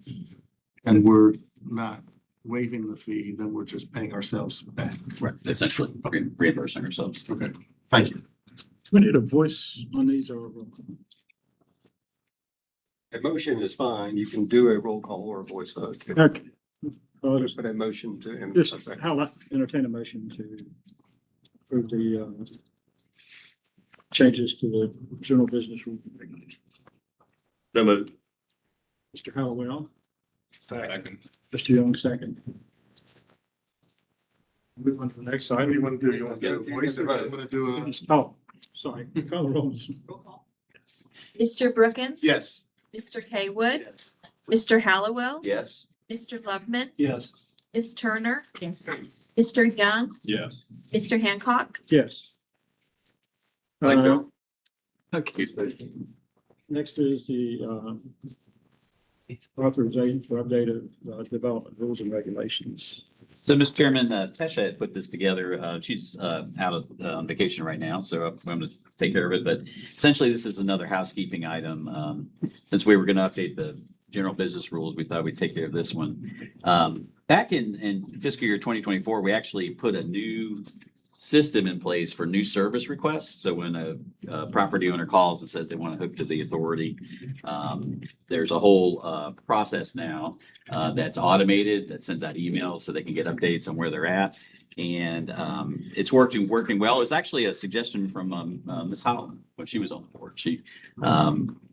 and we're not waiving the fee, then we're just paying ourselves back. Right. Essentially, reimbursing ourselves. Okay, thank you. We need a voice on these or a roll call? A motion is fine. You can do a roll call or a voice vote. Okay. I'll just, Put a motion to. I'll entertain a motion to approve the changes to the general business rule. No move. Mr. Hallowell, Second. Mr. Young, second. Move on to the next What do you item. want to do? You want to do a voice or you want to do a? Oh, sorry. Call the roll. Mr. Brookins? Yes. Mr. Haywood? Mr. Hallowell? Yes. Mr. Loveman? Yes. Ms. Turner? Yes. Mr. Young? Yes. Mr. Hancock? Yes. Thank you. Okay. Next is the authorization for updated development rules and regulations. So, Mr. Chairman, Tasha had put this together. She's out on vacation right now, so I'm going to take care of it. But essentially, this is another housekeeping item. Since we were going to update the general business rules, we thought we'd take care of this one. Back in fiscal year 2024, we actually put a new system in place for new service requests. So when a property owner calls and says they want to hook to the authority, there's a whole process now that's automated, that sends out emails so they can get updates on where they're at. And it's working well. It's actually a suggestion from Ms. Holland when she was on the board. She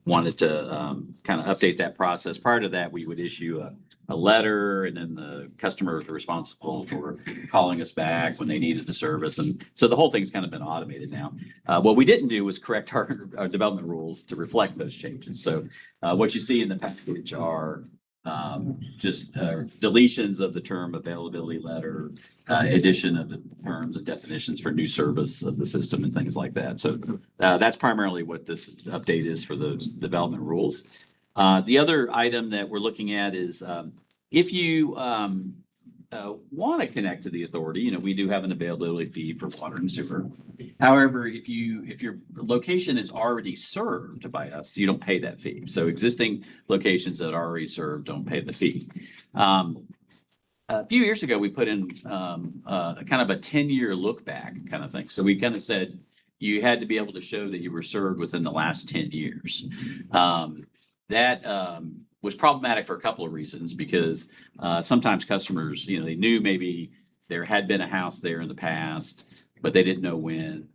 wanted to kind of update that process. Part of that, we would issue a letter, and then the customers are responsible for calling us back when they needed the service. And so the whole thing's kind of been automated now. What we didn't do was correct our development rules to reflect those changes. So what you see in the package are just deletions of the term availability letter, addition of the terms and definitions for new service of the system and things like that. So that's primarily what this update is for those development rules. The other item that we're looking at is if you want to connect to the authority, we do have an availability fee for water and sewer. However, if your location is already served by us, you don't pay that fee. So existing locations that are already served don't pay the fee. A few years ago, we put in kind of a 10-year look back kind of thing. So we kind of said you had to be able to show that you were served within the last 10 years. That was problematic for a couple of reasons, because sometimes customers, they knew maybe there had been a house there in the past, but they didn't know when.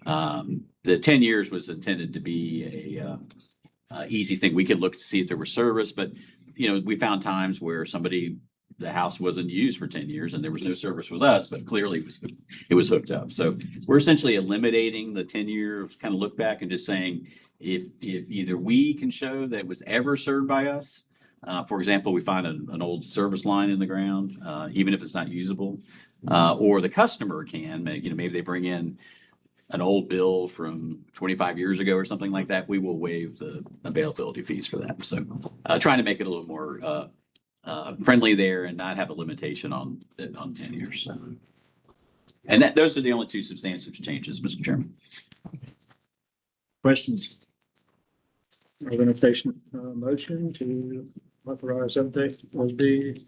The 10 years was intended to be a easy thing. We could look to see if there was service, but we found times where the house wasn't used for 10 years and there was no service with us, but clearly it was hooked up. So we're essentially eliminating the 10-year kind of look back and just saying, if either we can show that it was ever served by us, for example, we find an old service line in the ground, even if it's not usable, or the customer can, maybe they bring in an old bill from 25 years ago or something like that, we will waive the availability fees for that. So trying to make it a little more friendly there and not have a limitation on 10 years. So. And those are the only two substantive changes, Mr. Chairman. Questions? Organization motion to authorize update of the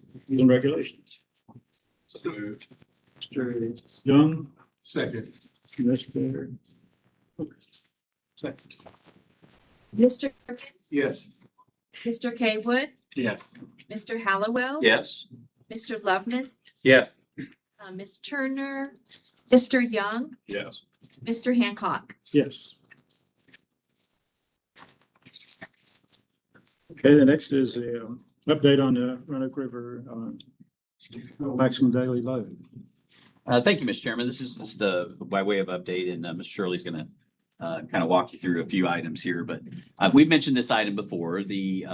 regulations. So moved. Mr. Young, Second. Mr. Second. Mr. Perkins. Yes. Mr. Kaywood, Yes. Mr. Hallowell. Yes. Mr. Loveman, Yes. Ms. Turner, Mr. Young, Yes. Mr. Hancock. Yes. Okay, the next is the update on the Roanoke River maximum daily load. Thank you, Mr. Chairman. This is just by way of update, and Ms. Shirley's going to kind of walk you through a few items here. But we've mentioned this item before. The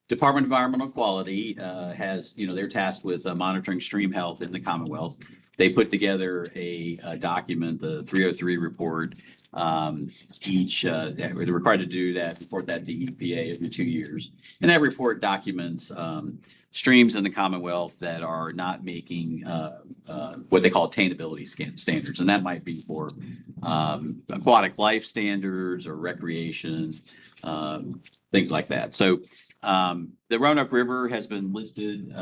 Department of Environmental Quality has, they're tasked with monitoring stream health in the Commonwealth. They put together a document, the 303 report. They're required to do that, report that to EPA every 2 years. And that report documents streams in the Commonwealth that are not making what they call attainability standards. And that might be for aquatic life standards or recreation, things like that. So the Roanoke River has been listed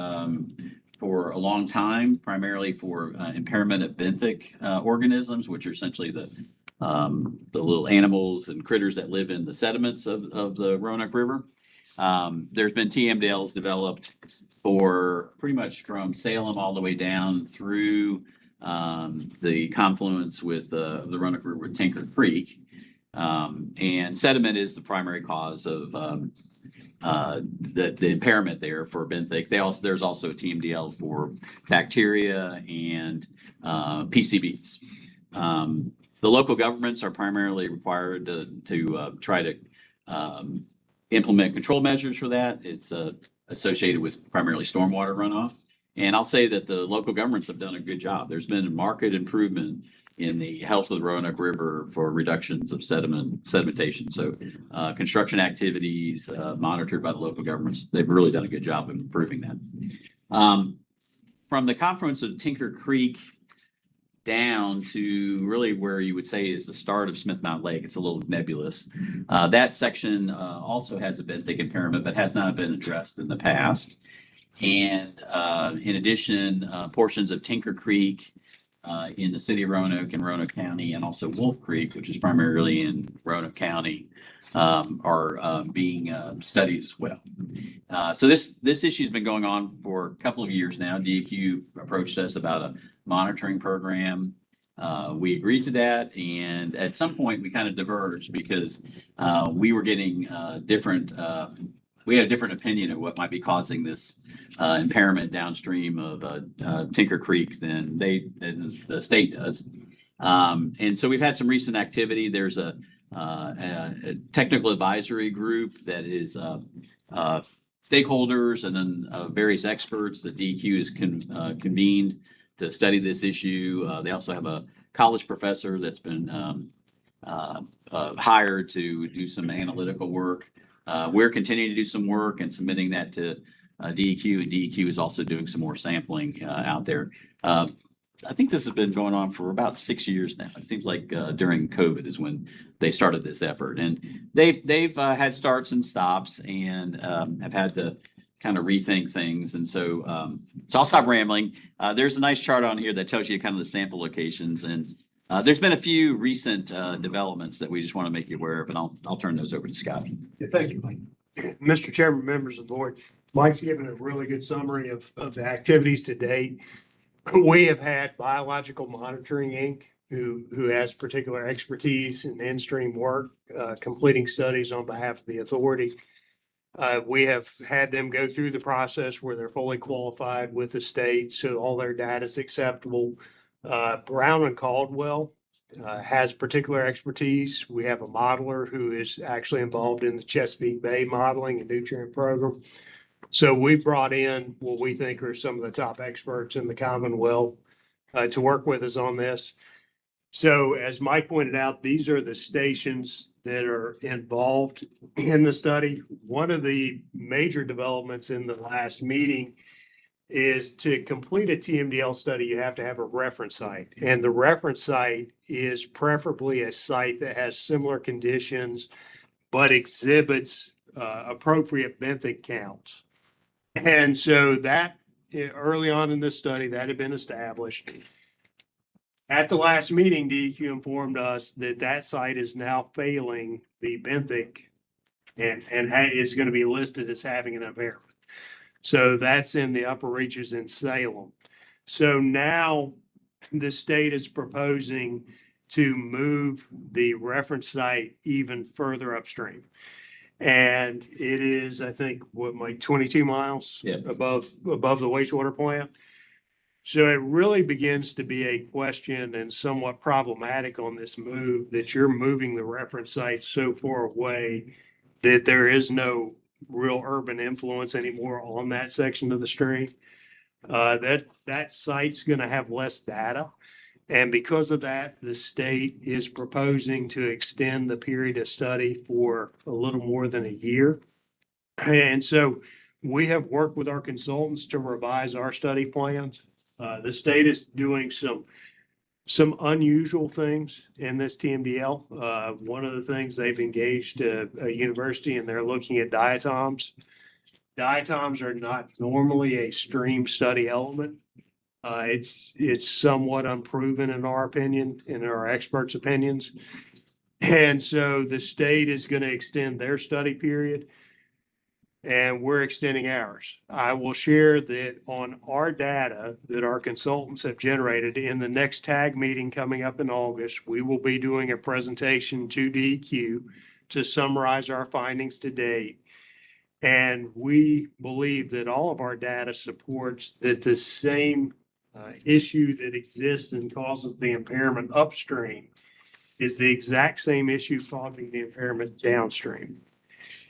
for a long time, primarily for impairment of benthic organisms, which are essentially the little animals and critters that live in the sediments of the Roanoke River. There's been TMDLs developed for pretty much from Salem all the way down through the confluence with the Roanoke River with Tinker Creek. And sediment is the primary cause of the impairment there for benthic. There's also a TMDL for bacteria and PCBs. The local governments are primarily required to try to implement control measures for that. It's associated with primarily stormwater runoff. And I'll say that the local governments have done a good job. There's been a marked improvement in the health of the Roanoke River for reductions of sedimentation. So construction activities monitored by the local governments, they've really done a good job of improving that. From the confluence of Tinker Creek down to really where you would say is the start of Smith Mountain Lake, it's a little nebulous. That section also has a benthic impairment, but has not been addressed in the past. And in addition, portions of Tinker Creek in the city of Roanoke and Roanoke County, and also Wolf Creek, which is primarily in Roanoke County, are being studied as well. So this issue has been going on for a couple of years now. DEQ approached us about a monitoring program. We agreed to that, and at some point we kind of diverged because we were getting we had a different opinion of what might be causing this impairment downstream of Tinker Creek than the state does. And so we've had some recent activity. There's a technical advisory group that is stakeholders and then various experts that DEQ has convened to study this issue. They also have a college professor that's been hired to do some analytical work. We're continuing to do some work and submitting that to DEQ, and DEQ is also doing some more sampling out there. I think this has been going on for about 6 years now. It seems like during COVID is when they started this effort, and they've had starts and stops and have had to kind of rethink things. And so I'll stop rambling. There's a nice chart on here that tells you kind of the sample locations, and there's been a few recent developments that we just want to make you aware of, and I'll turn those over to Scott. Yeah, thank you, Mike. Mr. Chairman, members of the board, Mike's given a really good summary of the activities to date. We have had Biological Monitoring Inc., who has particular expertise in in-stream work, completing studies on behalf of the authority. We have had them go through the process where they're fully qualified with the state, so all their data is acceptable. Brown and Caldwell has particular expertise. We have a modeler who is actually involved in the Chesapeake Bay modeling and nutrient program. So we brought in what we think are some of the top experts in the Commonwealth to work with us on this. So as Mike pointed out, these are the stations that are involved in the study. One of the major developments in the last meeting is to complete a TMDL study, you have to have a reference site. And the reference site is preferably a site that has similar conditions, but exhibits appropriate benthic counts. And so that early on in this study, that had been established. At the last meeting, DEQ informed us that that site is now failing the benthic and is going to be listed as having an impairment. So that's in the upper reaches in Salem. So now the state is proposing to move the reference site even further upstream. And it is, I think, what, like 22 miles above the wastewater plant. So it really begins to be a question and somewhat problematic on this move that you're moving the reference site so far away that there is no real urban influence anymore on that section of the stream. That site's going to have less data. And because of that, the state is proposing to extend the period of study for a little more than a year. And so we have worked with our consultants to revise our study plans. The state is doing some unusual things in this TMDL. One of the things, they've engaged a university and they're looking at diatoms. Diatoms are not normally a stream study element. It's somewhat unproven in our opinion, in our experts' opinions. And so the state is going to extend their study period and we're extending ours. I will share that on our data that our consultants have generated in the next TAG meeting coming up in August, we will be doing a presentation to DEQ to summarize our findings to date. And we believe that all of our data supports that the same issue that exists and causes the impairment upstream is the exact same issue causing the impairment downstream,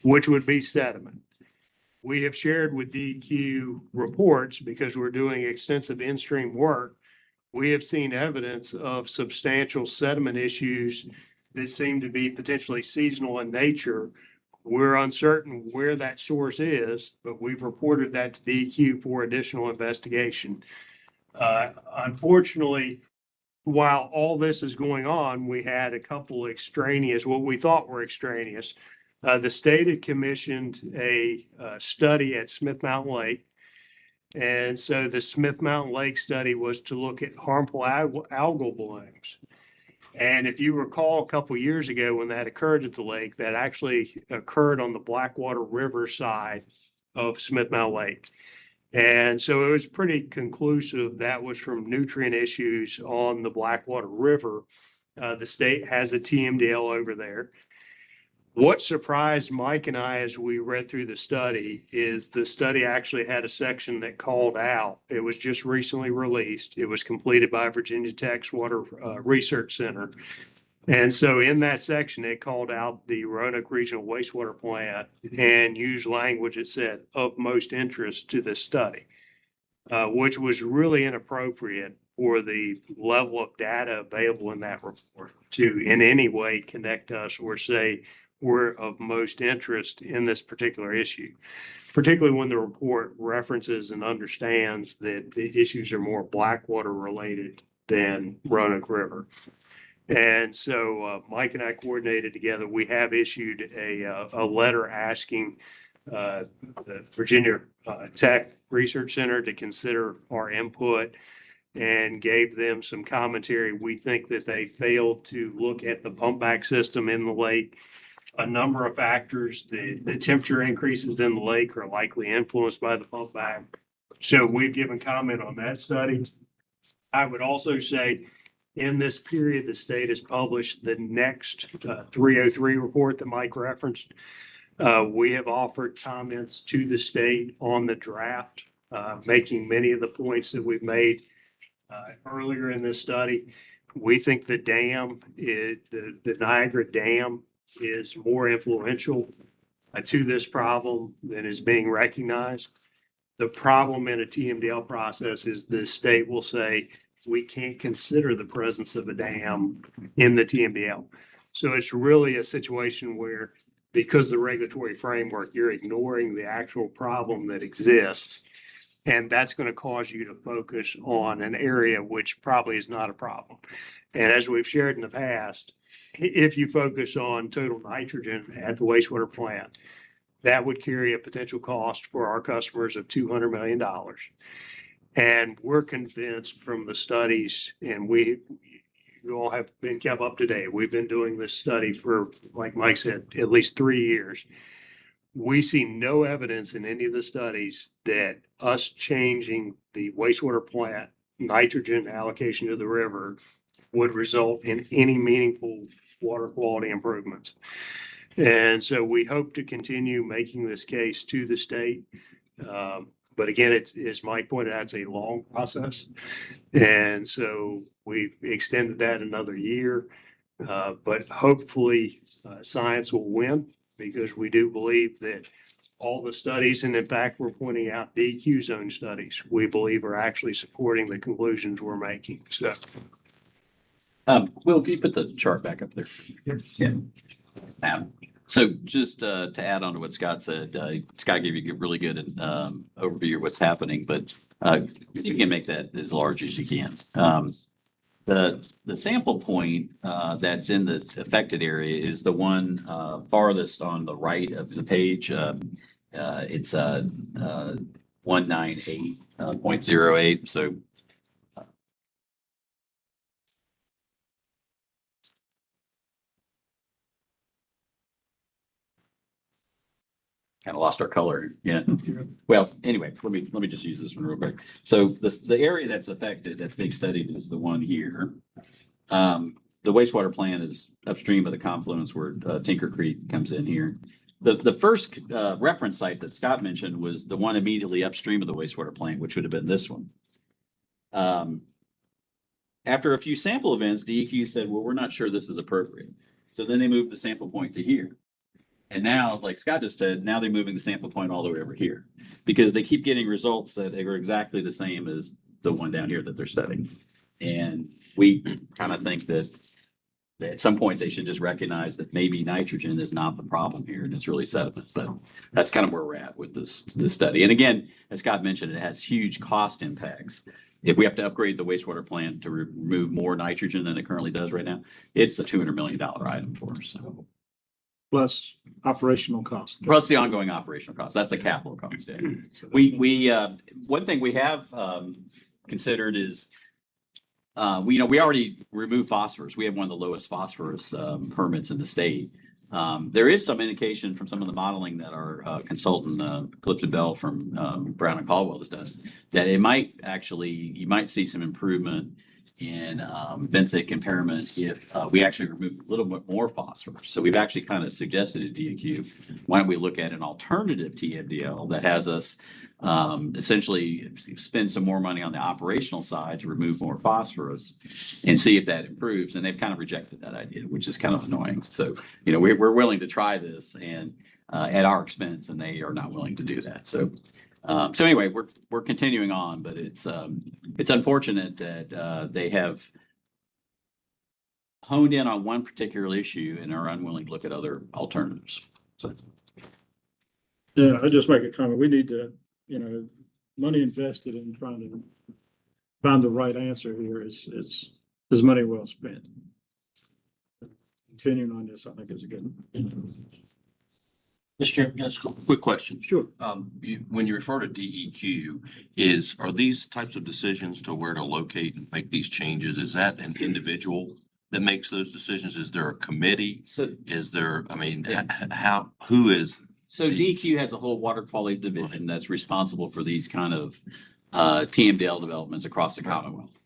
which would be sediment. We have shared with DEQ reports because we're doing extensive in-stream work. We have seen evidence of substantial sediment issues that seem to be potentially seasonal in nature. We're uncertain where that source is, but we've reported that to DEQ for additional investigation. Unfortunately, while all this is going on, we had a couple extraneous, what we thought were extraneous. The state had commissioned a study at Smith Mountain Lake. And so the Smith Mountain Lake study was to look at harmful algal blooms. And if you recall a couple of years ago when that occurred at the lake, that actually occurred on the Blackwater River side of Smith Mountain Lake. And so it was pretty conclusive that was from nutrient issues on the Blackwater River. The state has a TMDL over there. What surprised Mike and I as we read through the study is the study actually had a section that called out. It was just recently released. It was completed by Virginia Tech's Water Research Center. And so in that section, it called out the Roanoke Regional Wastewater Plant and used language that said of most interest to this study, which was really inappropriate for the level of data available in that report to in any way connect us or say we're of most interest in this particular issue, particularly when the report references and understands that the issues are more Blackwater related than Roanoke River. And so Mike and I coordinated together. We have issued a letter asking the Virginia Tech Research Center to consider our input and gave them some commentary. We think that they failed to look at the pump back system in the lake. A number of factors, the temperature increases in the lake are likely influenced by the pump back. So we've given comment on that study. I would also say In this period, the state has published the next 303 report that Mike referenced. We have offered comments to the state on the draft, making many of the points that we've made earlier in this study. We think the Niagara Dam is more influential to this problem than is being recognized. The problem in a TMDL process is the state will say, we can't consider the presence of a dam in the TMDL. So it's really a situation where, because the regulatory framework, you're ignoring the actual problem that exists. And that's going to cause you to focus on an area which probably is not a problem. And as we've shared in the past, if you focus on total nitrogen at the wastewater plant, that would carry a potential cost for our customers of $200 million. And we're convinced from the studies, and you all have been kept up to date. We've been doing this study for, like Mike said, at least 3 years. We see no evidence in any of the studies that us changing the wastewater plant nitrogen allocation to the river would result in any meaningful water quality improvements. And so we hope to continue making this case to the state. But again, it's, as Mike pointed out, it's a long process. And so we've extended that another year. But hopefully science will win, because we do believe that all the studies, and in fact, we're pointing out DEQ zone studies, we believe are actually supporting the conclusions we're making. So, Will, can you put the chart back up there? Yeah. So just to add on to what Scott said, Scott gave you a really good overview of what's happening, but you can make that as large as you can. The sample point that's in the affected area is the one farthest on the right of the page. It's 198.08. So kind of lost our color. Yeah. Well, anyway, let me just use this one real quick. So the area that's affected, that's being studied, is the one here. The wastewater plant is upstream of the confluence where Tinker Creek comes in here. The first reference site that Scott mentioned was the one immediately upstream of the wastewater plant, which would have been this one. After a few sample events, DEQ said, well, we're not sure this is appropriate. So then they moved the sample point to here. And now, like Scott just said, now they're moving the sample point all the way over here, because they keep getting results that are exactly the same as the one down here that they're studying. And we kind of think that at some point they should just recognize that maybe nitrogen is not the problem here, and it's really sediment. So that's kind of where we're at with this study. And again, as Scott mentioned, it has huge cost impacts. If we have to upgrade the wastewater plant to remove more nitrogen than it currently does right now, it's a $200 million item for us. So. Plus operational costs. Plus the ongoing operational costs. That's the capital cost. Yeah. We one thing we have considered is we already remove phosphorus. We have one of the lowest phosphorus permits in the state. There is some indication from some of the modeling that our consultant Clifton Bell from Brown and Caldwell has done that it might actually, you might see some improvement in benthic impairment if we actually remove a little bit more phosphorus. So we've actually kind of suggested to DEQ, why don't we look at an alternative TMDL that has us essentially spend some more money on the operational side to remove more phosphorus and see if that improves. And they've kind of rejected that idea, which is kind of annoying. So, we're willing to try this and at our expense, and they are not willing to do that. So anyway, we're continuing on, but it's unfortunate that they have honed in on one particular issue and are unwilling to look at other alternatives. So. Yeah, I just make a comment. We need to, money invested in trying to find the right answer here is money well spent. Continuing on this, I think, is a good. Mr. Chairman, just a quick question. Sure. When you refer to DEQ, are these types of decisions to where to locate and make these changes, is that an individual that makes those decisions? Is there a committee? So is there, who is? So DEQ has a whole water quality division that's responsible for these kind of TMDL developments across the Commonwealth.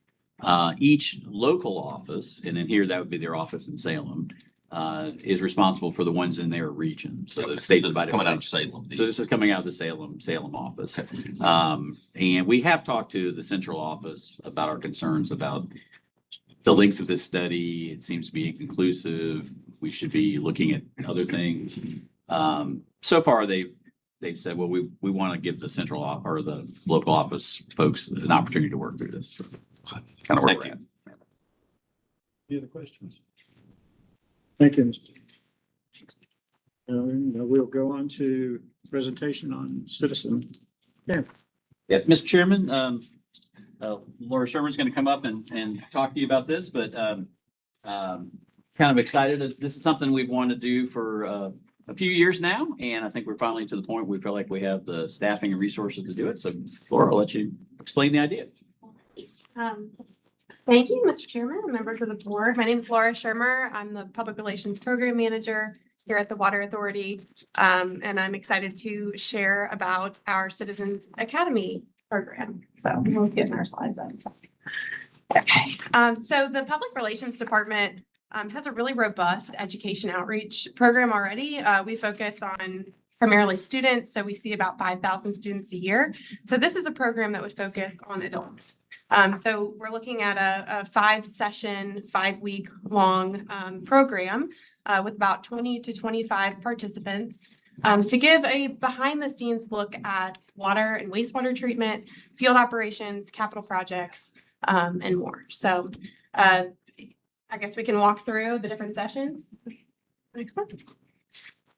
Each local office, and in here that would be their office in Salem, is responsible for the ones in their region. So the state divided. Coming out of Salem. So this is coming out of the Salem office. And we have talked to the central office about our concerns about the length of this study. It seems to be inconclusive. We should be looking at other things. So far, they've said, well, we want to give the central or the local office folks an opportunity to work through this. So, kind of where we're at. Any other questions? Thank you, Mr. We'll go on to presentation on citizen. Yeah. Yeah, Mr. Chairman, Laura Sherman's going to come up and talk to you about this, but kind of excited. This is something we've wanted to do for a few years now, and I think we're finally to the point where we feel like we have the staffing and resources to do it. So Laura, I'll let you explain the idea. Thank you, Mr. Chairman, members of the board. My name is Laura Shermer. I'm the Public Relations Program Manager here at the Water Authority. And I'm excited to share about our Citizens Academy program. So we'll get our slides up. Okay. So the Public Relations Department has a really robust education outreach program already. We focus on primarily students. So we see about 5,000 students a year. So this is a program that would focus on adults. So we're looking at a 5-session, 5-week long program with about 20 to 25 participants to give a behind the scenes look at water and wastewater treatment, field operations, capital projects, and more. So I guess we can walk through the different sessions. Next slide.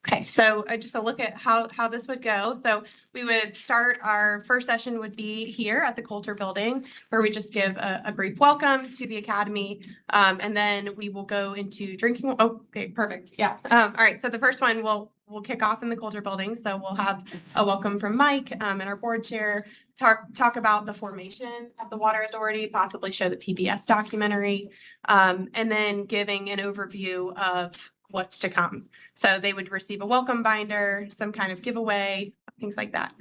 Okay, so just a look at how this would go. So we would start, our first session would be here at the Coulter Building, where we just give a brief welcome to the Academy. And then we will go into drinking. Oh, okay, perfect. Yeah. All right. So the first one we'll kick off in the Coulter Building. So we'll have a welcome from Mike and our board chair, talk about the formation of the Water Authority, possibly show the PBS documentary, and then giving an overview of what's to come. So they would receive a welcome binder, some kind of giveaway, things like that.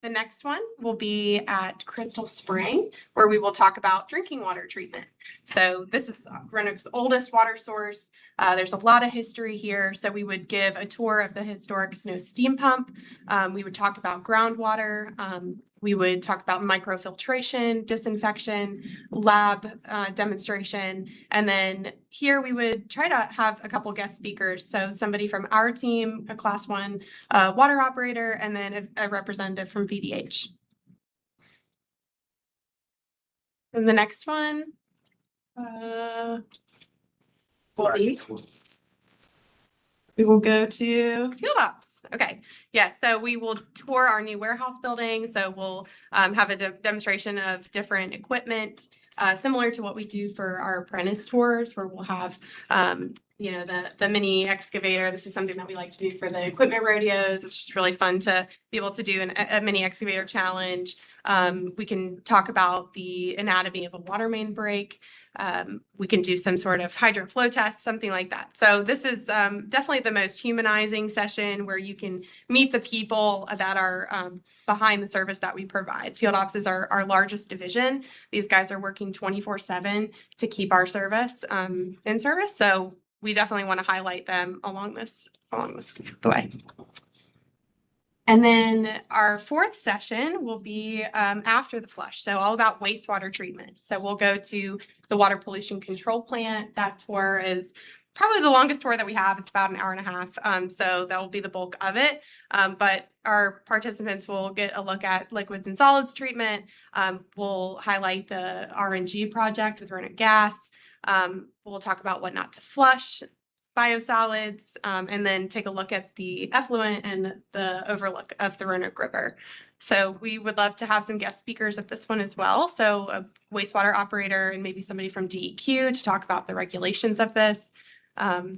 The next one will be at Crystal Spring, where we will talk about drinking water treatment. So this is Roanoke's oldest water source. There's a lot of history here. So we would give a tour of the historic Snow steam pump. We would talk about groundwater. We would talk about microfiltration, disinfection, lab demonstration. And then here we would try to have a couple guest speakers. So somebody from our team, a class 1 water operator, and then a representative from VDH. And the next one we will go to field ops. Okay. Yeah. So we will tour our new warehouse building. So we'll have a demonstration of different equipment, similar to what we do for our apprentice tours, where we'll have, the mini excavator. This is something that we like to do for the equipment rodeos. It's just really fun to be able to do a mini excavator challenge. We can talk about the anatomy of a water main break. We can do some sort of hydrant flow test, something like that. So this is definitely the most humanizing session, where you can meet the people that are behind the service that we provide. Field ops is our largest division. These guys are working 24/7 to keep our service in service. So we definitely want to highlight them along the way. And then our fourth session will be after the flush. So all about wastewater treatment. So we'll go to the water pollution control plant. That tour is probably the longest tour that we have. It's about an hour and a half. So that will be the bulk of it. But our participants will get a look at liquids and solids treatment. We'll highlight the RNG project with Roanoke Gas. We'll talk about what not to flush, biosolids, and then take a look at the effluent and the overlook of the Roanoke River. So we would love to have some guest speakers at this one as well. So a wastewater operator and maybe somebody from DEQ to talk about the regulations of this. And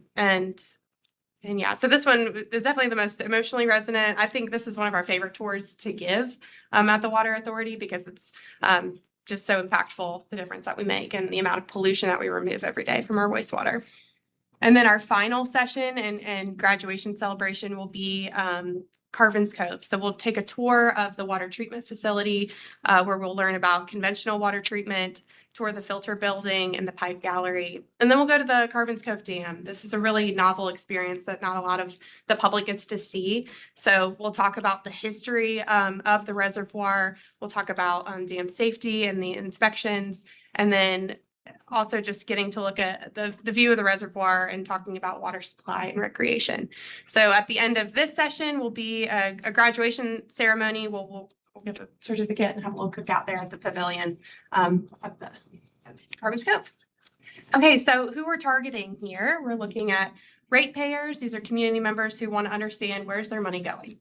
yeah, so this one is definitely the most emotionally resonant. I think this is one of our favorite tours to give at the Water Authority, because it's just so impactful, the difference that we make and the amount of pollution that we remove every day from our wastewater. And then our final session and graduation celebration will be Carvin's Cove. So we'll take a tour of the water treatment facility, where we'll learn about conventional water treatment, tour the filter building and the pipe gallery. And then we'll go to the Carvin's Cove Dam. This is a really novel experience that not a lot of the public gets to see. So we'll talk about the history of the reservoir. We'll talk about dam safety and the inspections, and then also just getting to look at the view of the reservoir and talking about water supply and recreation. So at the end of this session will be a graduation ceremony. We'll give a certificate and have a little cookout there at the pavilion at the Carvin's Cove. Okay, so who we're targeting here, we're looking at ratepayers. These are community members who want to understand where's their money going.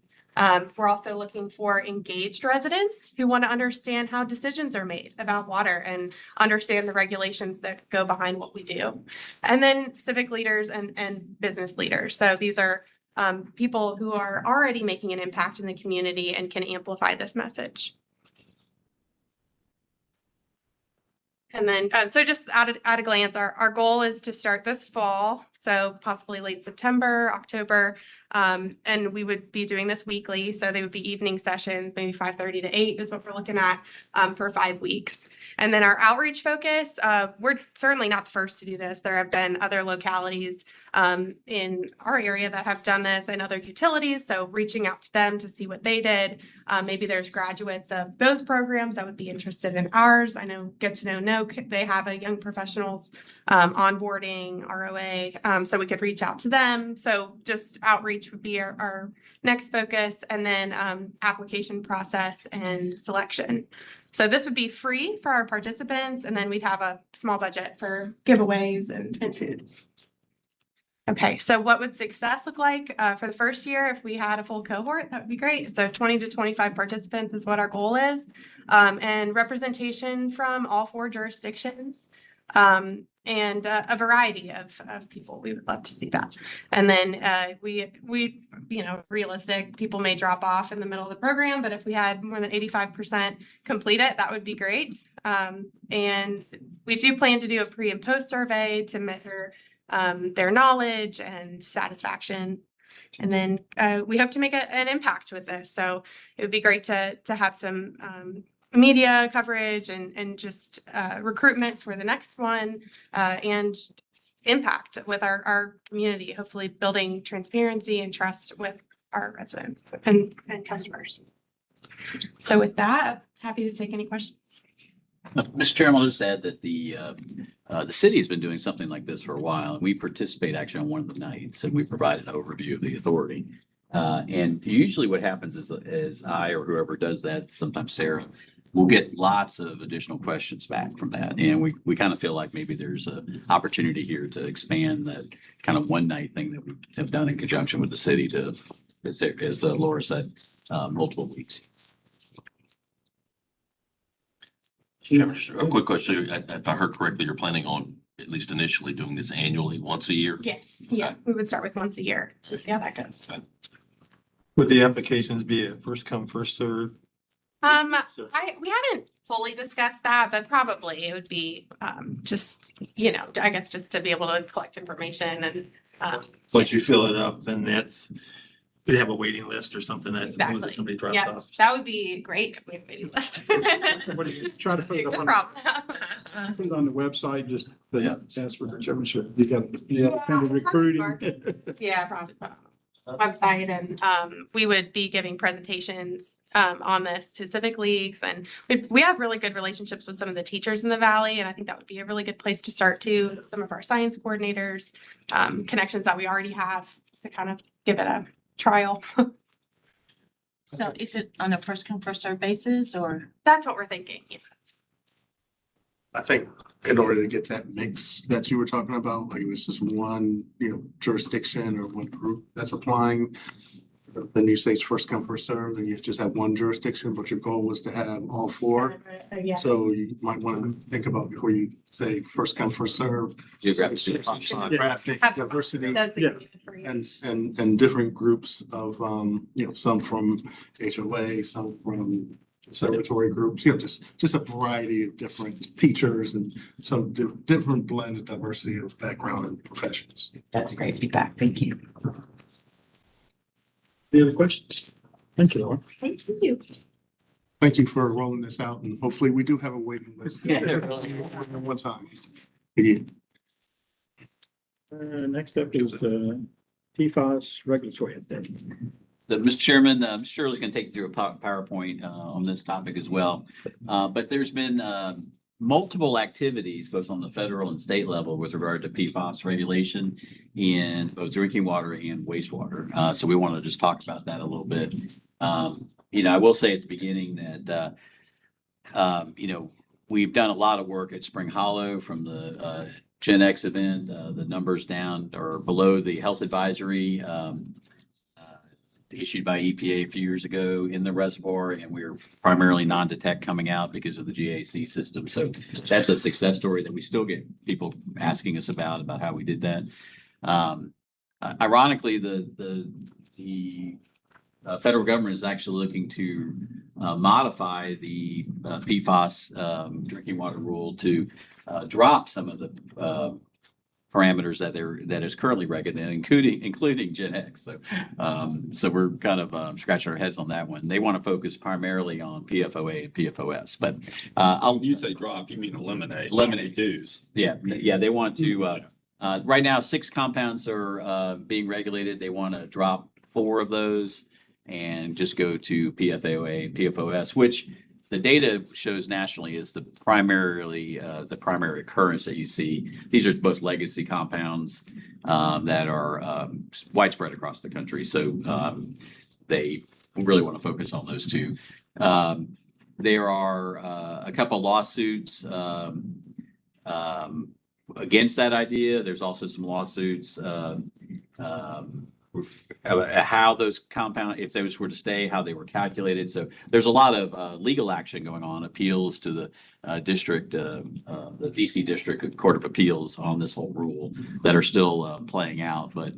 We're also looking for engaged residents who want to understand how decisions are made about water and understand the regulations that go behind what we do. And then civic leaders and business leaders. So these are people who are already making an impact in the community and can amplify this message. And then, so just at a glance, our goal is to start this fall, so possibly late September, October, and we would be doing this weekly. So they would be evening sessions, maybe 5:30 to 8 is what we're looking at for 5 weeks. And then our outreach focus, we're certainly not the first to do this. There have been other localities in our area that have done this and other utilities. So reaching out to them to see what they did. Maybe there's graduates of those programs that would be interested in ours. I know Get to Know NOC, they have a young professionals onboarding ROA. So we could reach out to them. So just outreach would be our next focus, and then application process and selection. So this would be free for our participants, and then we'd have a small budget for giveaways and food. Okay, so what would success look like for the first year if we had a full cohort? That would be great. So 20 to 25 participants is what our goal is, and representation from all 4 jurisdictions. And a variety of people. We would love to see that. And then we realistic, people may drop off in the middle of the program, but if we had more than 85% complete it, that would be great. And we do plan to do a pre and post survey to measure their knowledge and satisfaction. And then we hope to make an impact with this. So it would be great to have some media coverage and just recruitment for the next one, and impact with our community, hopefully building transparency and trust with our residents and customers. So with that, happy to take any questions. Mr. Chairman, I'll just add that the city has been doing something like this for a while, and we participate actually on one of the nights, and we provide an overview of the authority. And usually what happens is I or whoever does that, sometimes Sarah, we'll get lots of additional questions back from that. And we kind of feel like maybe there's an opportunity here to expand that kind of one night thing that we have done in conjunction with the city to, as Laura said, multiple weeks. Chairman, just a quick question. If I heard correctly, you're planning on at least initially doing this annually, once a year? Yes, yeah, we would start with once a year. Let's see how that goes. Would the applications be a first come, first serve? We haven't fully discussed that, but probably it would be just, I guess just to be able to collect information and. Once you fill it up, then you'd have a waiting list or something, I suppose, Exactly. if somebody drops Yeah, off. that would be great if we have a waiting list. What do you try to put it Good on? problem. Put it on the website, just ask for the chairmanship. You got kind of it's probably recruiting. Yeah, probably put on the website, and we would be giving presentations on this to civic leagues, and we have really good relationships with some of the teachers in the valley, and I think that would be a really good place to start too. Some of our science coordinators, connections that we already have to kind of give it a trial. So is it on a first come, first served basis, or? That's what we're thinking. Yeah. I think in order to get that mix that you were talking about, like if it's just one, jurisdiction or one group that's applying, then you say it's first come, first served, then you just have one jurisdiction, but your goal was to have all 4. Yeah. So you might want to think about before you say first come, first served. Geographic Geographic diversity Yeah. and different groups of, some from HOA, some from conservatory groups, just a variety of different teachers and some different blend of diversity of background and professions. That's great feedback. Thank you. Any other questions? Thank you, Laura. Thank you. Thank you for rolling this out, and hopefully we do have a waiting list. Yeah, really. One time. Yeah. Next up is the PFAS regulatory update. Mr. Chairman, Mr. Shirley's going to take you through a PowerPoint on this topic as well. But there's been multiple activities, both on the federal and state level, with regard to PFAS regulation in both drinking water and wastewater. So we want to just talk about that a little bit. I will say at the beginning that, we've done a lot of work at Spring Hollow from the Gen X event. The numbers down or below the health advisory issued by EPA a few years ago in the reservoir, and we're primarily non-detect coming out because of the GAC system. So that's a success story that we still get people asking us about how we did that. Ironically, the federal government is actually looking to modify the PFAS drinking water rule to drop some of the parameters that is currently regulated, including Gen X. So we're kind of scratching our heads on that one. They want to focus primarily on PFOA and PFOS. But You say drop, you mean eliminate. Reduce. Yeah, they want to. Right now, 6 compounds are being regulated. They want to drop 4 of those and just go to PFOA and PFOS, which the data shows nationally is the primary occurrence that you see. These are both legacy compounds that are widespread across the country. So they really want to focus on those 2. There are a couple lawsuits against that idea. There's also some lawsuits how those compounds, if those were to stay, how they were calculated. So there's a lot of legal action going on, appeals to the district, the DC District Court of Appeals on this whole rule that are still playing out. But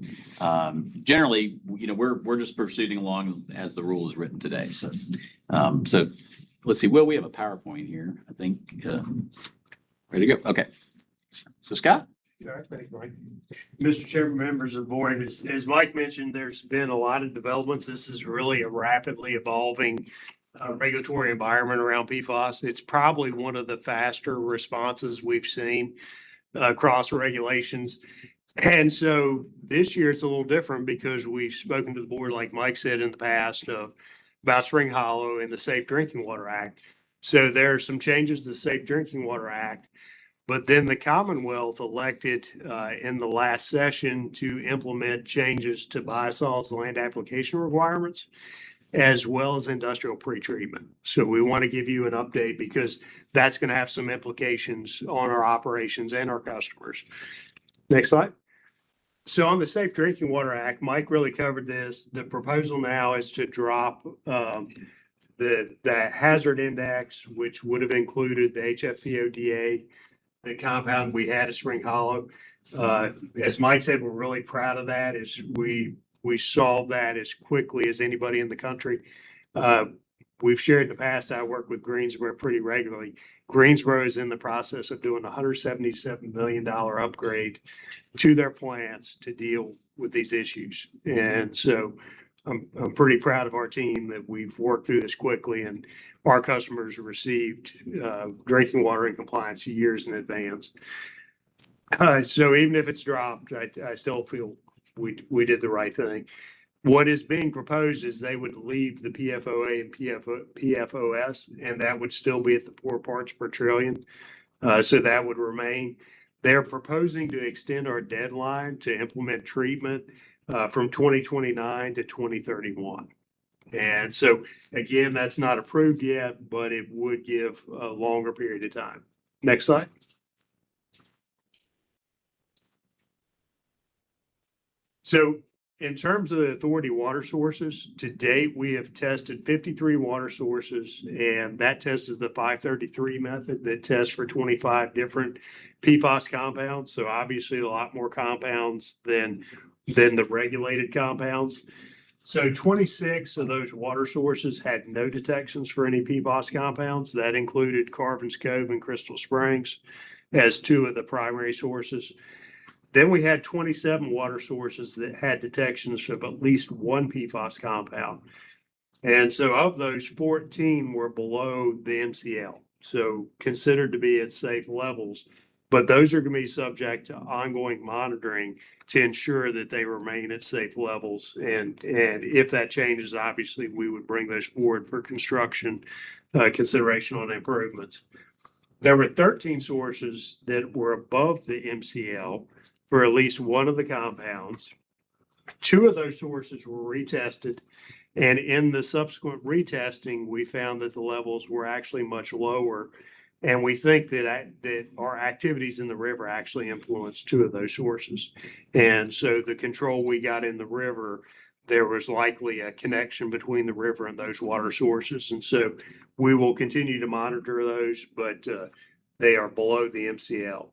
generally, we're just proceeding along as the rule is written today. So let's see. Will we have a PowerPoint here? I think ready to go. Okay. So Scott. Sure, thanks, Mike. Mr. Chairman, members of the board, as Mike mentioned, there's been a lot of developments. This is really a rapidly evolving regulatory environment around PFAS. It's probably one of the faster responses we've seen across regulations. And so this year it's a little different because we've spoken to the board, like Mike said in the past, about Spring Hollow and the Safe Drinking Water Act. So there are some changes to the Safe Drinking Water Act. But then the Commonwealth elected in the last session to implement changes to biosol's land application requirements, as well as industrial pretreatment. So we want to give you an update because that's going to have some implications on our operations and our customers. Next slide. So on the Safe Drinking Water Act, Mike really covered this. The proposal now is to drop the hazard index, which would have included the HFPODA, the compound we had at Spring Hollow. As Mike said, we're really proud of that. We solved that as quickly as anybody in the country. We've shared in the past, I work with Greensboro pretty regularly. Greensboro is in the process of doing a $177 million upgrade to their plants to deal with these issues. And so I'm pretty proud of our team that we've worked through this quickly, and our customers received drinking water in compliance years in advance. So even if it's dropped, I still feel we did the right thing. What is being proposed is they would leave the PFOA and PFOS, and that would still be at the 4 parts per trillion. So that would remain. They're proposing to extend our deadline to implement treatment from 2029 to 2031. And so again, that's not approved yet, but it would give a longer period of time. Next slide. So in terms of the authority water sources, to date, we have tested 53 water sources, and that test is the 533 method that tests for 25 different PFAS compounds. So obviously a lot more compounds than the regulated compounds. So 26 of those water sources had no detections for any PFAS compounds. That included Carvin's Cove and Crystal Springs as 2 of the primary sources. Then we had 27 water sources that had detections of at least 1 PFAS compound. And so of those, 14 were below the MCL, so considered to be at safe levels. But those are going to be subject to ongoing monitoring to ensure that they remain at safe levels. And if that changes, obviously, we would bring those forward for construction consideration on improvements. There were 13 sources that were above the MCL for at least one of the compounds. 2 of those sources were retested. And in the subsequent retesting, we found that the levels were actually much lower. And we think that our activities in the river actually influenced 2 of those sources. And so the control we got in the river, there was likely a connection between the river and those water sources. And so we will continue to monitor those, but they are below the MCL.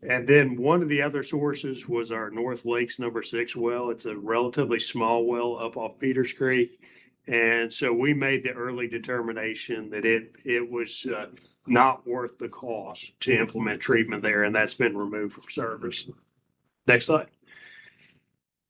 And then one of the other sources was our North Lakes number 6 well. It's a relatively small well up off Peters Creek. And so we made the early determination that it was not worth the cost to implement treatment there, and that's been removed from service. Next slide.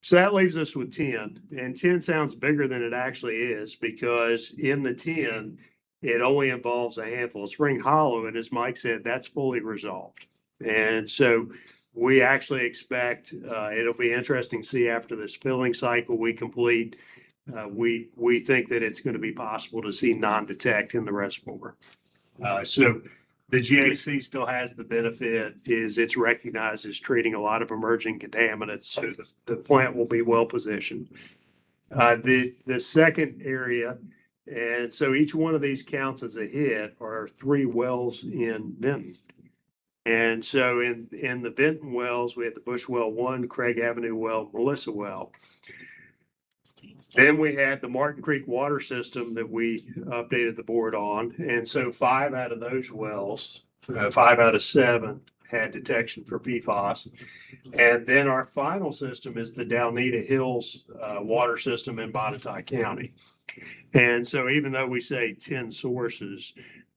So that leaves us with 10, and 10 sounds bigger than it actually is, because in the 10, it only involves a handful of Spring Hollow, and as Mike said, that's fully resolved. And so we actually expect, it'll be interesting to see after this filling cycle we complete, we think that it's going to be possible to see non-detect in the reservoir. So the GAC still has the benefit is it's recognized as treating a lot of emerging contaminants, so the plant will be well positioned. The second area, and so each one of these counts as a hit, are 3 wells in Benton. And so in the Benton wells, we had the Bush Well 1, Craig Avenue well, Melissa well. Then we had the Martin Creek water system that we updated the board on. And so 5 out of those wells, 5 out of 7 had detection for PFAS. And then our final system is the Dalnita Hills water system in Botetourt County. And so even though we say 10 sources,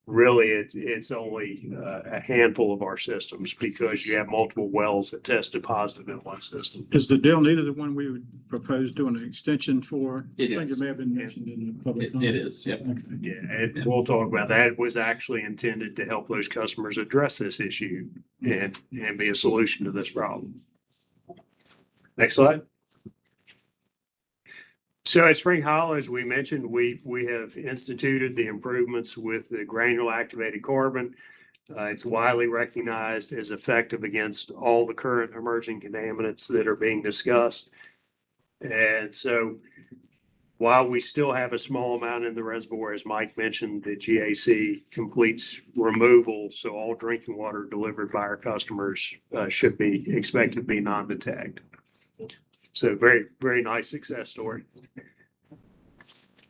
really it's only a handful of our systems, because you have multiple wells that tested positive in one system. Is the Delnita the one we would propose doing an extension for? It I think is. it may have been mentioned in the public. It is, yep. Okay. Yeah, and we'll talk about that. It was actually intended to help those customers address this issue and be a solution to this problem. Next slide. So at Spring Hollow, as we mentioned, we have instituted the improvements with the granule activated carbon. It's widely recognized as effective against all the current emerging contaminants that are being discussed. And so while we still have a small amount in the reservoir, as Mike mentioned, the GAC completes removal. So all drinking water delivered by our customers should be expected to be non-detect. So very, very nice success story.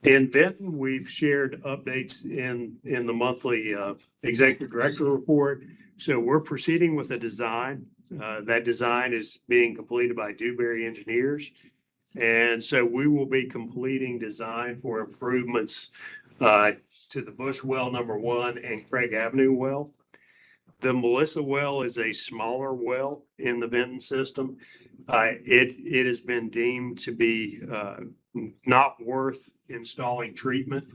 In Benton, we've shared updates in the monthly executive director report. So we're proceeding with a design. That design is being completed by Dewberry Engineers. And so we will be completing design for improvements to the Bush Well number 1 and Craig Avenue well. The Melissa well is a smaller well in the Benton system. It has been deemed to be not worth installing treatment.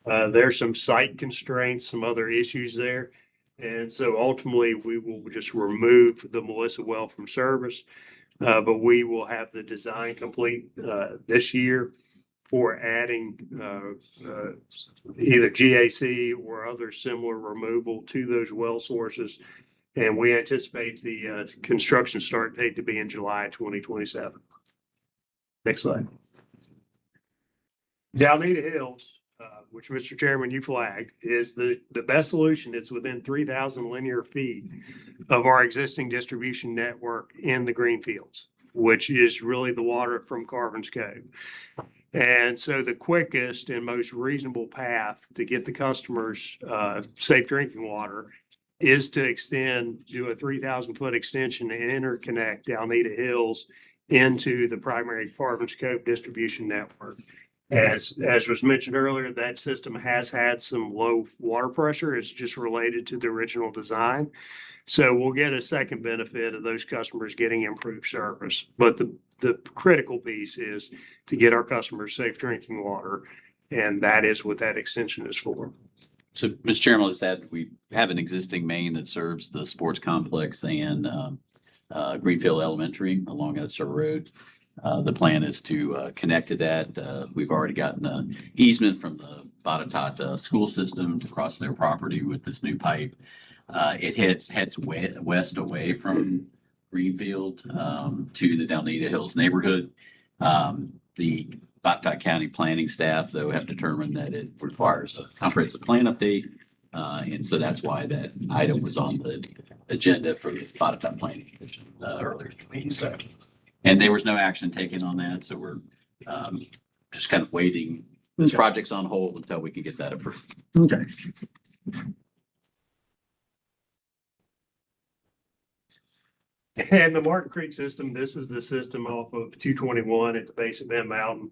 There's some site constraints, some other issues there. And so ultimately we will just remove the Melissa well from service, but we will have the design complete this year for adding either GAC or other similar removal to those well sources. And we anticipate the construction start date to be in July 2027. Next slide. Dalnita Hills, which Mr. Chairman, you flagged, is the best solution. It's within 3,000 linear feet of our existing distribution network in the Greenfields, which is really the water from Carvin's Cove. And so the quickest and most reasonable path to get the customers safe drinking water is to do a 3,000-foot extension and interconnect Dalnita Hills into the primary Carvin's Cove distribution network. As was mentioned earlier, that system has had some low water pressure. It's just related to the original design. So we'll get a second benefit of those customers getting improved service. But the critical piece is to get our customers safe drinking water. And that is what that extension is for. So, Mr. Chairman, I'll just add, we have an existing main that serves the sports complex and Greenfield Elementary along Edster Road. The plan is to connect to that. We've already gotten an easement from the Botetourt school system to cross their property with this new pipe. It heads west away from Greenfield to the Dalnita Hills neighborhood. The Botetourt County planning staff, though, have determined that it requires a comprehensive plan update. And so that's why that item was on the agenda for the Botetourt Planning Commission earlier in the meeting. So, and there was no action taken on that. So we're just kind of waiting. This project's on hold until we can get that approved. Okay. And the Martin Creek system, this is the system off of 221 at the base of Bend Mountain.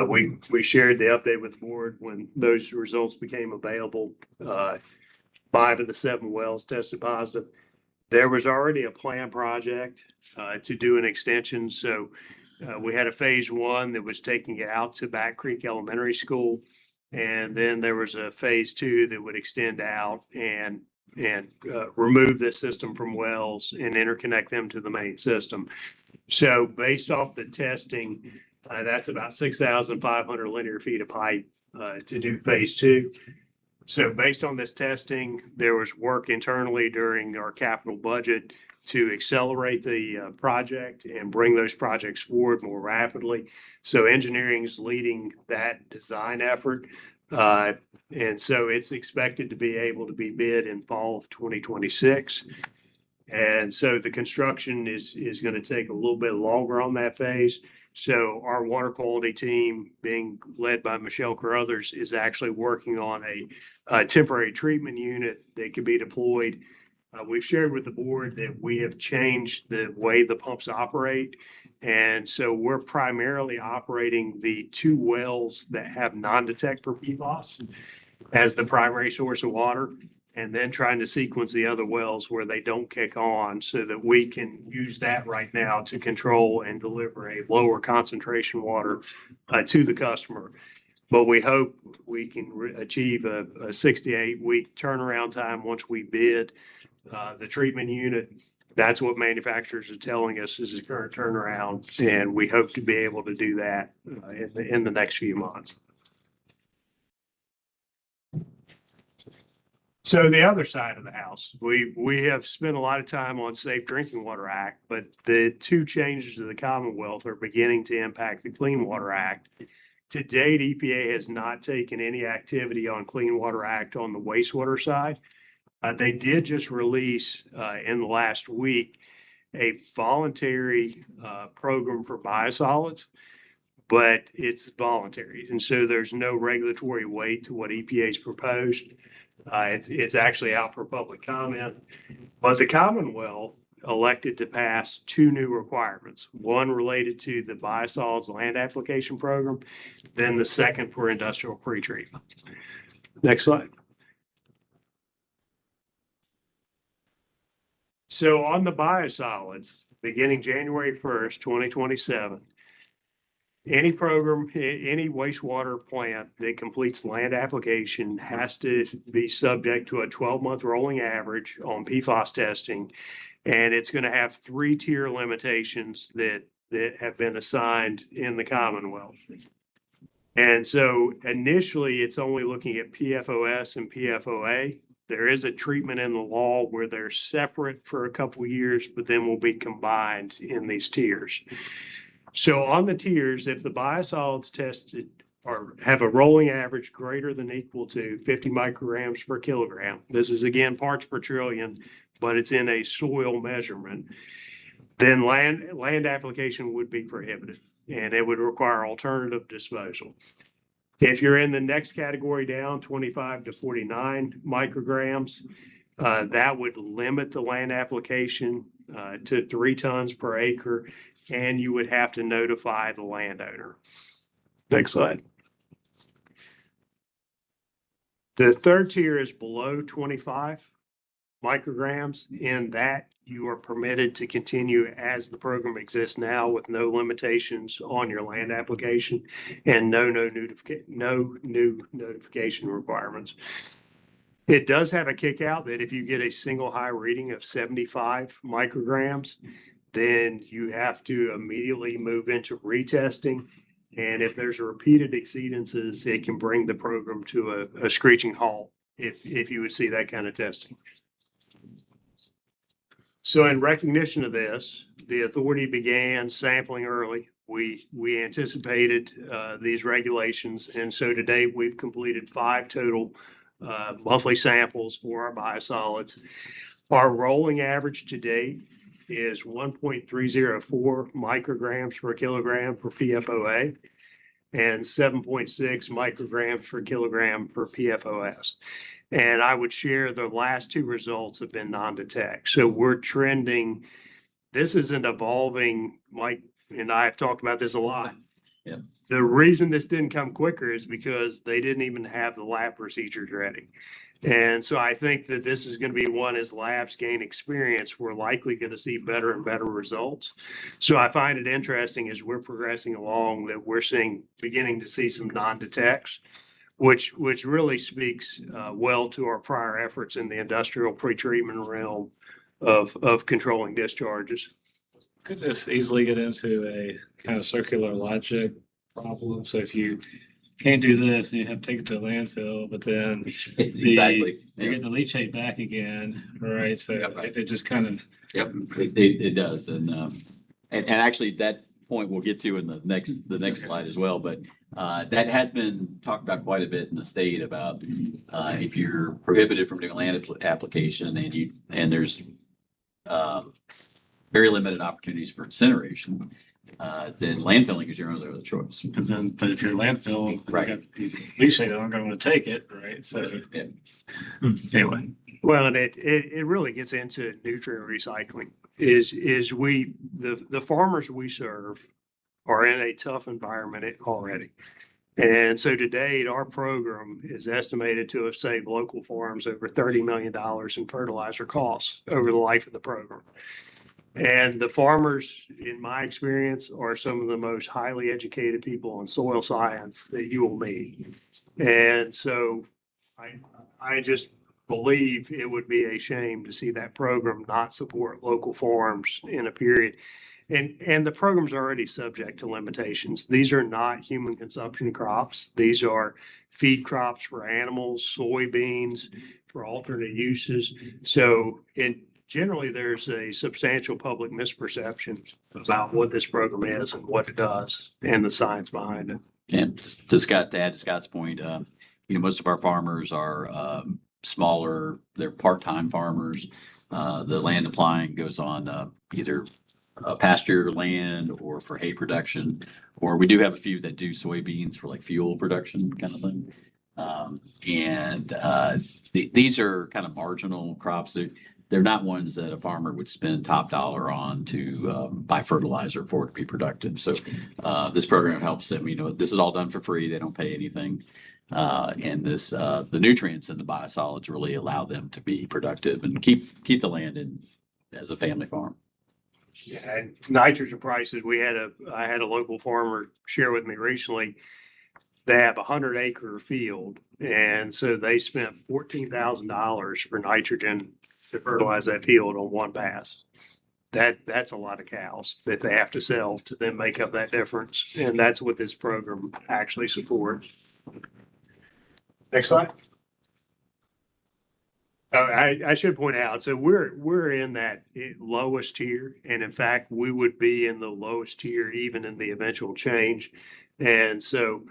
We shared the update with the board when those results became available. 5 of the 7 wells tested positive. There was already a planned project to do an extension. So we had a phase 1 that was taking it out to Back Creek Elementary School. And then there was a phase 2 that would extend out and remove this system from wells and interconnect them to the main system. So based off the testing, that's about 6,500 linear feet of pipe to do phase 2. So based on this testing, there was work internally during our capital budget to accelerate the project and bring those projects forward more rapidly. So engineering is leading that design effort. And so it's expected to be able to be bid in fall of 2026. And so the construction is going to take a little bit longer on that phase. So our water quality team, being led by Michelle Carruthers, is actually working on a temporary treatment unit that could be deployed. We've shared with the board that we have changed the way the pumps operate. And so we're primarily operating the 2 wells that have non-detect for PFAS as the primary source of water, and then trying to sequence the other wells where they don't kick on so that we can use that right now to control and deliver a lower concentration water to the customer. But we hope we can achieve a 68-week turnaround time once we bid the treatment unit. That's what manufacturers are telling us is the current turnaround, and we hope to be able to do that in the next few months. So the other side of the house, we have spent a lot of time on Safe Drinking Water Act, but the 2 changes to the Commonwealth are beginning to impact the Clean Water Act. To date, EPA has not taken any activity on Clean Water Act on the wastewater side. They did just release in the last week a voluntary program for biosolids, but it's voluntary. And so there's no regulatory weight to what EPA's proposed. It's actually out for public comment, but the Commonwealth elected to pass 2 new requirements. One related to the biosolids land application program, then the second for industrial pretreatment. Next slide. So on the biosolids, beginning January 1st, 2027, any program, any wastewater plant that completes land application has to be subject to a 12-month rolling average on PFAS testing. And it's going to have 3-tier limitations that have been assigned in the Commonwealth. And so initially, it's only looking at PFOS and PFOA. There is a treatment in the law where they're separate for a couple of years, but then will be combined in these tiers. So on the tiers, if the biosolids tested or have a rolling average greater than equal to 50 micrograms per kilogram, this is again parts per trillion, but it's in a soil measurement, then land application would be prohibited and it would require alternative disposal. If you're in the next category down, 25 to 49 micrograms, that would limit the land application to 3 tons per acre, and you would have to notify the landowner. Next slide. The 3rd tier is below 25. micrograms. In that, you are permitted to continue as the program exists now with no limitations on your land application and no new notification requirements. It does have a kick out that if you get a single high reading of 75 micrograms, then you have to immediately move into retesting. And if there's repeated exceedances, it can bring the program to a screeching halt if you would see that kind of testing. So in recognition of this, the authority began sampling early. We anticipated these regulations. And so to date, we've completed 5 total monthly samples for our biosolids. Our rolling average to date is 1.304 micrograms per kilogram for PFOA and 7.6 micrograms per kilogram for PFOS. And I would share the last 2 results have been non-detect. So we're trending. This is an evolving, Mike and I have talked about this a lot. Yeah. The reason this didn't come quicker is because they didn't even have the lab procedures ready. And so I think that this is going to be one, as labs gain experience, we're likely going to see better and better results. So I find it interesting as we're progressing along that we're beginning to see some non-detects, which really speaks well to our prior efforts in the industrial pretreatment realm of controlling discharges. Could this easily get into a kind of circular logic problem? So if you can't do this, and you have to take it to a landfill, but then Exactly. you get the leachate back again, right? So it just kind of. Yep, it does. And actually that point we'll get to in the next slide as well. But that has been talked about quite a bit in the state about if you're prohibited from doing land application and there's very limited opportunities for incineration, then landfilling is your only other choice. But if you're landfill, right, leachate, I'm going to take it, right? So yeah. Anyway. Well, and it really gets into nutrient recycling. The farmers we serve are in a tough environment already. And so to date, our program is estimated to have saved local farms over $30 million in fertilizer costs over the life of the program. And the farmers, in my experience, are some of the most highly educated people in soil science that you will meet. And so I just believe it would be a shame to see that program not support local farms in a period. And the program's already subject to limitations. These are not human consumption crops. These are feed crops for animals, soybeans for alternate uses. So generally, there's a substantial public misperception about what this program is and what it does and the science behind it. And to add to Scott's point, most of our farmers are smaller, they're part-time farmers. The land applying goes on either pasture land or for hay production, or we do have a few that do soybeans for like fuel production kind of thing. These are kind of marginal crops. They're not ones that a farmer would spend top dollar on to buy fertilizer for to be productive. So this program helps them. This is all done for free. They don't pay anything. And the nutrients in the biosolids really allow them to be productive and keep the land in as a family farm. Yeah, and nitrogen prices, I had a local farmer share with me recently. They have a 100-acre field, and so they spent $14,000 for nitrogen to fertilize that field on one pass. That's a lot of cows that they have to sell to then make up that difference, and that's what this program actually supports. Next slide. I should point out, so we're in that lowest tier, and in fact, we would be in the lowest tier even in the eventual change. And so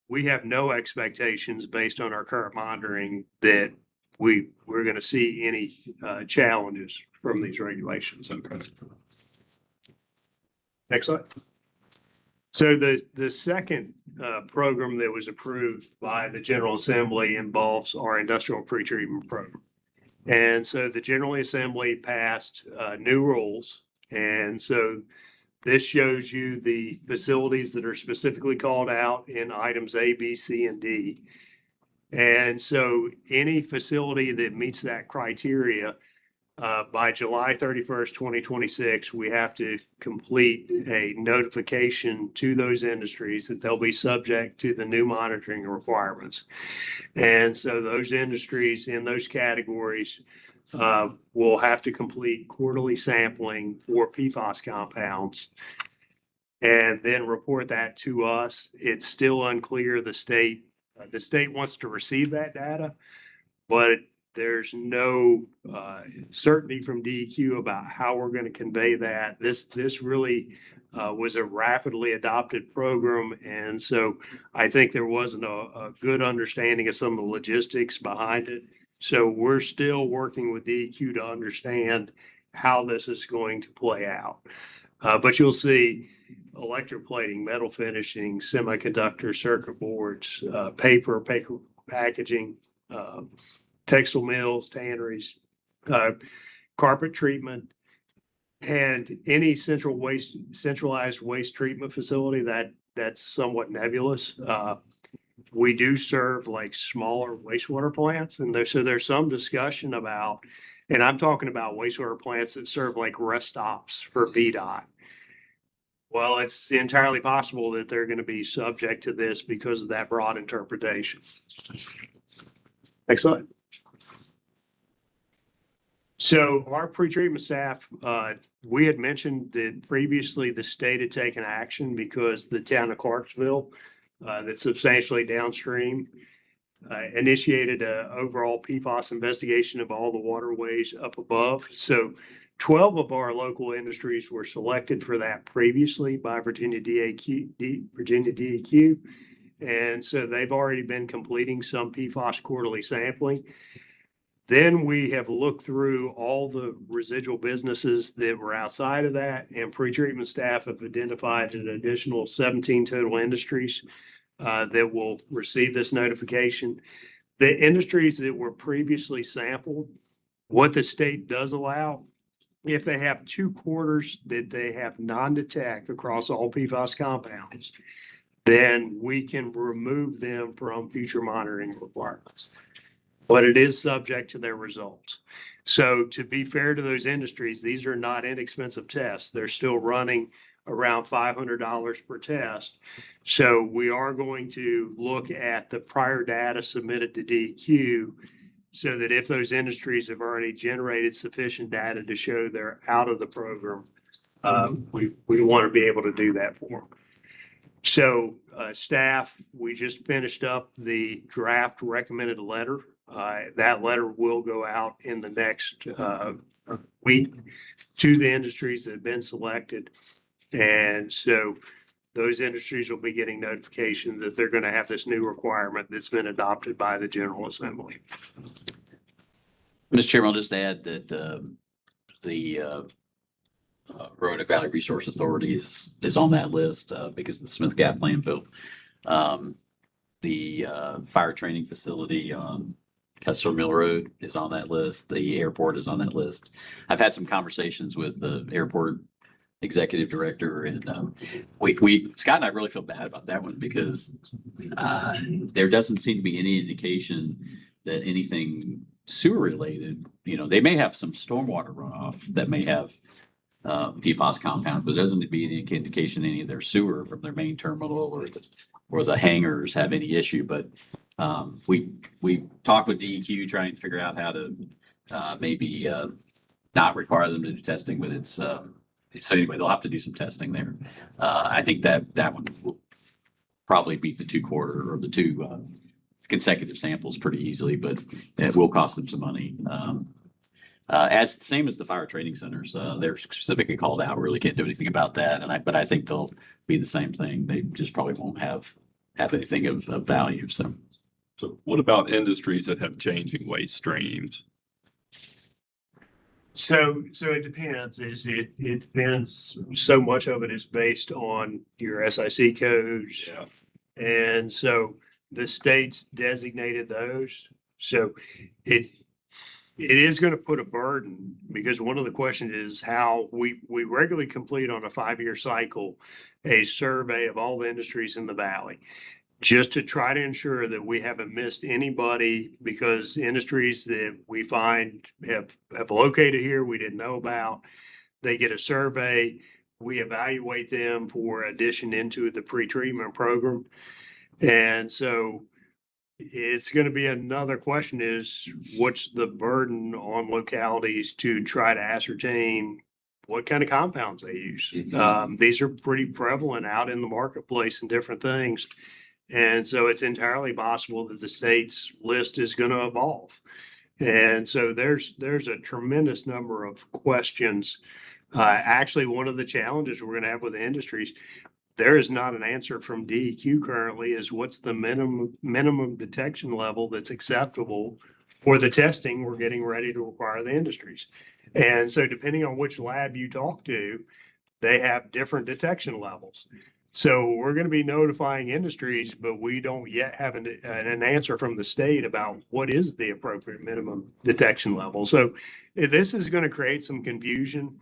we have no expectations based on our current monitoring that we're going to see any challenges from these regulations. Okay. Next slide. So the second program that was approved by the General Assembly involves our industrial pretreatment program. And so the General Assembly passed new rules. And so this shows you the facilities that are specifically called out in items A, B, C, and D. And so any facility that meets that criteria By July 31st, 2026, we have to complete a notification to those industries that they'll be subject to the new monitoring requirements. And so those industries in those categories will have to complete quarterly sampling for PFAS compounds and then report that to us. It's still unclear. The state wants to receive that data, but there's no certainty from DEQ about how we're going to convey that. This really was a rapidly adopted program. And so I think there wasn't a good understanding of some of the logistics behind it. So we're still working with DEQ to understand how this is going to play out. But you'll see electroplating, metal finishing, semiconductor circuit boards, paper packaging, textile mills, tanneries, carpet treatment, and any centralized waste treatment facility that's somewhat nebulous. We do serve like smaller wastewater plants, and there's some discussion about, and I'm talking about wastewater plants that serve like rest stops for BDOT. Well, it's entirely possible that they're going to be subject to this because of that broad interpretation. Next slide. So our pretreatment staff, we had mentioned that previously the state had taken action because the town of Clarksville, that's substantially downstream, initiated a overall PFAS investigation of all the waterways up above. So 12 of our local industries were selected for that previously by Virginia DEQ. And so they've already been completing some PFAS quarterly sampling. Then we have looked through all the residual businesses that were outside of that, and pretreatment staff have identified an additional 17 total industries that will receive this notification. The industries that were previously sampled, what the state does allow, if they have 2 quarters that they have non-detect across all PFAS compounds, then we can remove them from future monitoring requirements. But it is subject to their results. So to be fair to those industries, these are not inexpensive tests. They're still running around $500 per test. So we are going to look at the prior data submitted to DEQ so that if those industries have already generated sufficient data to show they're out of the program, we want to be able to do that for them. So staff, we just finished up the draft recommended letter. That letter will go out in the next week to the industries that have been selected. And so those industries will be getting notification that they're going to have this new requirement that's been adopted by the General Assembly. Mr. Chairman, I'll just add that the Roanoke Valley Resource Authority is on that list because of the Smith Gap landfill. The fire training facility on Kessler Mill Road is on that list. The airport is on that list. I've had some conversations with the airport executive director, and Scott and I really feel bad about that one because there doesn't seem to be any indication that anything sewer related, they may have some stormwater runoff that may have PFAS compound, but there doesn't be any indication any of their sewer from their main terminal or the hangars have any issue. But we talked with DEQ trying to figure out how to maybe not require them to do testing, but it's so anyway, they'll have to do some testing there. I think that one will probably beat the 2 quarter or the 2 consecutive samples pretty easily, but it will cost them some money. Same as the fire training centers, they're specifically called out. Really can't do anything about that. But I think they'll be the same thing. They just probably won't have anything of value. So what about industries that have changing waste streams? So it depends. It depends. So much of it is based on your SIC codes. Yeah. And so the states designated those. So it is going to put a burden because one of the questions is how we regularly complete on a 5-year cycle a survey of all the industries in the valley. just to try to ensure that we haven't missed anybody, because industries that we find have located here we didn't know about, they get a survey, we evaluate them for addition into the pretreatment program. And so it's going to be another question is what's the burden on localities to try to ascertain what kind of compounds they use? These are pretty prevalent out in the marketplace and different things. And so it's entirely possible that the state's list is going to evolve. And so there's a tremendous number of questions. Actually, one of the challenges we're going to have with the industries, there is not an answer from DEQ currently is what's the minimum detection level that's acceptable for the testing we're getting ready to require the industries. And so depending on which lab you talk to, they have different detection levels. So we're going to be notifying industries, but we don't yet have an answer from the state about what is the appropriate minimum detection level. So this is going to create some confusion.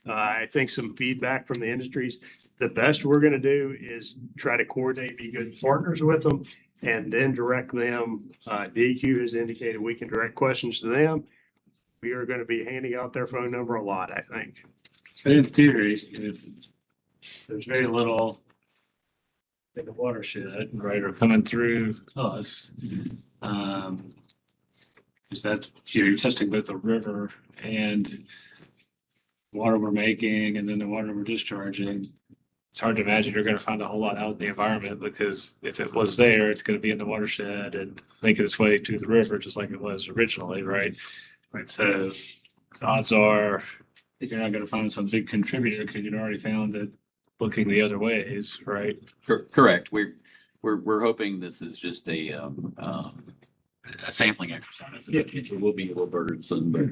I think some feedback from the industries. The best we're going to do is try to coordinate, be good partners with them, and then direct them. DEQ has indicated we can direct questions to them. We are going to be handing out their phone number a lot, I think. In theory, if there's very little in the watershed, right, or coming through us, is that you're testing both the river and water we're making and then the water we're discharging. It's hard to imagine you're going to find a whole lot out in the environment, because if it was there, it's going to be in the watershed and making its way to the river just like it was originally, right? Right. So the odds are you're not going to find some big contributor because you'd already found it looking the other ways, right? Correct. We're hoping this is just a sampling exercise. It will be a little burdensome, but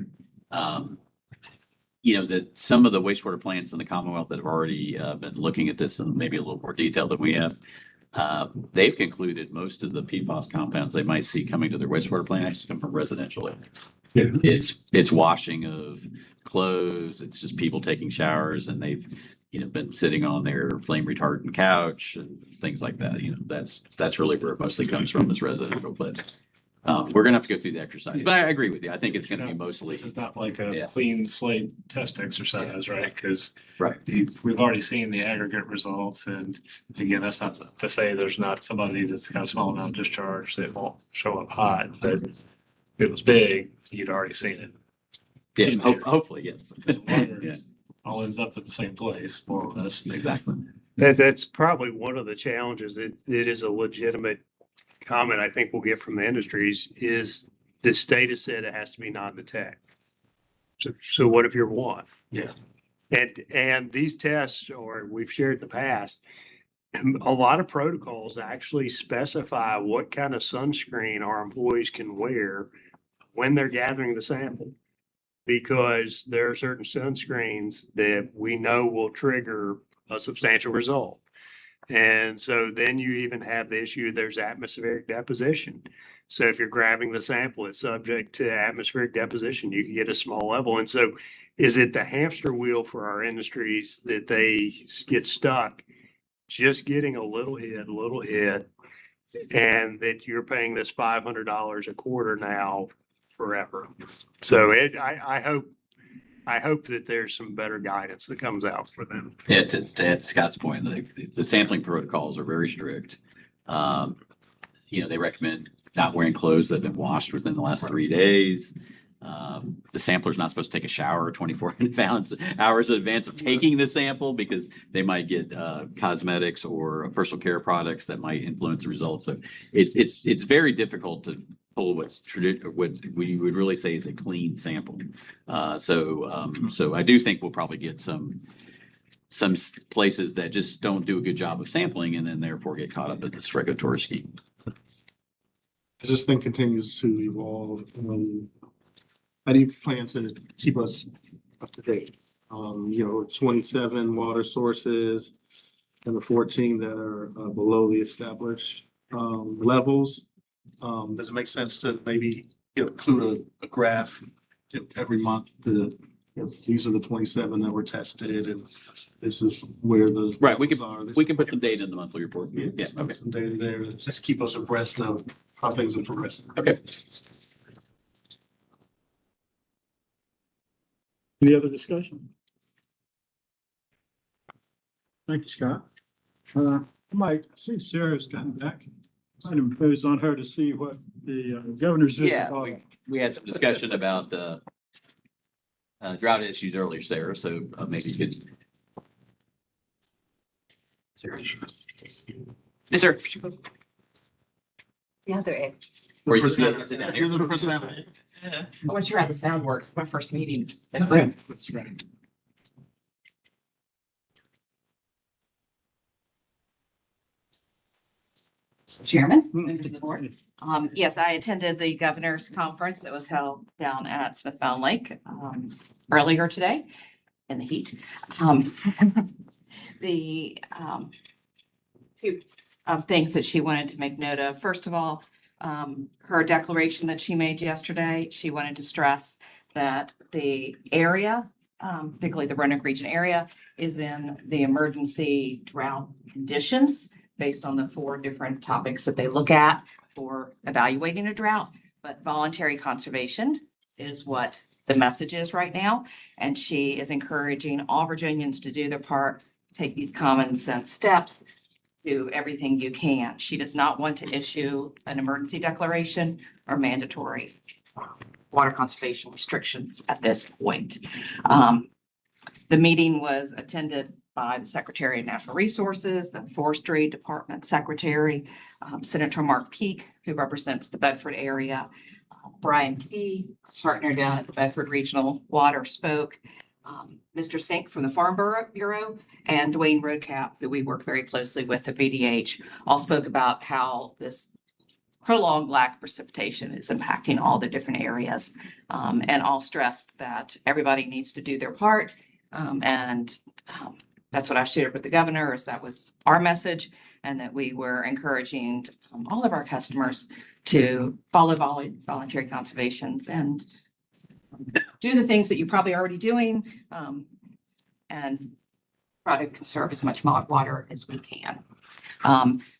that some of the wastewater plants in the Commonwealth that have already been looking at this in maybe a little more detail than we have, they've concluded most of the PFAS compounds they might see coming to their wastewater plant actually come from residential areas. Yeah. It's washing of clothes. It's just people taking showers and they've been sitting on their flame retardant couch and things like that. That's really where it mostly comes from, is residential. But we're gonna have to go through the exercise. But I agree with you. I think it's gonna be mostly. This is not like a clean slate test exercise, right? Because right, we've already seen the aggregate results, and again, that's not to say there's not somebody that's got a small amount of discharge that won't show up hot, but if it was big, you'd already seen it. Yeah, hopefully, yes. Yeah. All ends up at the same place, more or less. Exactly. That's probably one of the challenges. It is a legitimate comment I think we'll get from the industries is the state has said it has to be non-detect. So what if you're one? Yeah. And these tests, or we've shared in the past, a lot of protocols actually specify what kind of sunscreen our employees can wear when they're gathering the sample, because there are certain sunscreens that we know will trigger a substantial result. And so then you even have the issue, there's atmospheric deposition. So if you're grabbing the sample, it's subject to atmospheric deposition. You can get a small level. And so is it the hamster wheel for our industries that they get stuck just getting a little hit, and that you're paying this $500 a quarter now forever? So I hope that there's some better guidance that comes out for them. Yeah, to add to Scott's point, the sampling protocols are very strict. They recommend not wearing clothes that have been washed within the last 3 days. The sampler's not supposed to take a shower 24 hours in advance of taking the sample, because they might get cosmetics or personal care products that might influence the results. So it's very difficult to pull what we would really say is a clean sample. So I do think we'll probably get some places that just don't do a good job of sampling and then therefore get caught up in this regulatory scheme. As this thing continues to evolve, how do you plan to keep us up to date? 27 water sources and the 14 that are below the established levels. Does it make sense to maybe include a graph every month to if these are the 27 that were tested and this is where the. Right, we are. we can put some data in the monthly report. Yeah, Yeah, just okay. put some data there, just keep us abreast of how things are progressing. Okay. Any other discussion? Thank you, Scott. I might see Sarah's gotten back. Might impose on her to see what the governor's visit. Yeah, we had some discussion about drought issues earlier, Sarah, so maybe you could. Is there? The other end. Or you can sit down here. I want you to how the sound works. My first meeting. That's right. Chairman, members of the board. Yes, I attended the governor's conference that was held down at Smith Mountain Lake earlier today in the heat. The two things that she wanted to make note of. First of all, her declaration that she made yesterday, she wanted to stress that the area, particularly the Roanoke region area, is in the emergency drought conditions based on the 4 different topics that they look at for evaluating a drought. But voluntary conservation is what the message is right now. And she is encouraging all Virginians to do their part, take these common sense steps, do everything you can. She does not want to issue an emergency declaration or mandatory water conservation restrictions at this point. The meeting was attended by the Secretary of Natural Resources, the Forestry Department Secretary, Senator Mark Peake, who represents the Bedford area, Brian Key, partner down at the Bedford Regional Water, spoke. Mr. Sink from the Farm Bureau and Dwayne Roadcap, who we work very closely with at VDH, all spoke about how this prolonged lack of precipitation is impacting all the different areas, and all stressed that everybody needs to do their part. That's what I shared with the governor, is that was our message, and that we were encouraging all of our customers to follow voluntary conservations and do the things that you're probably already doing, and try to conserve as much water as we can.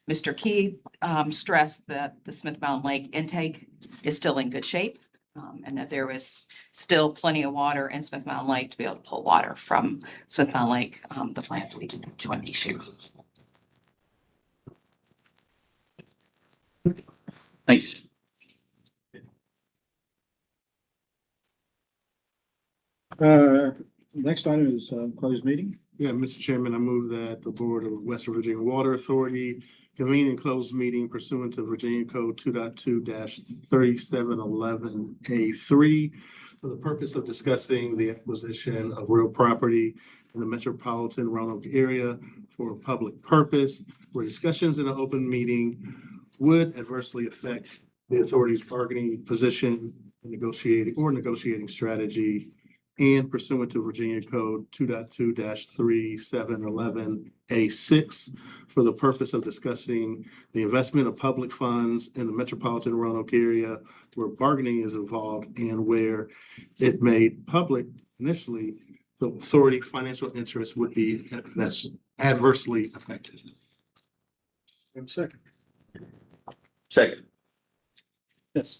Mr. Key stressed that the Smith Mountain Lake intake is still in good shape, and that there is still plenty of water in Smith Mountain Lake to be able to pull water from Smith Mountain Lake, the plant we did join issue. Thank you. Next item is closed meeting. Yeah, Mr. Chairman, I move that the Board of West Virginia Water Authority convene and close meeting pursuant to Virginia Code 2.2-3711A3 for the purpose of discussing the acquisition of real property in the metropolitan Roanoke area for a public purpose, where discussions in an open meeting would adversely affect the authority's bargaining position, negotiating strategy, and pursuant to Virginia Code 2.2-3711A6 for the purpose of discussing the investment of public funds in the metropolitan Roanoke area where bargaining is involved and where it made public initially, the authority financial interest would be that's adversely affected. One second. Second. Yes.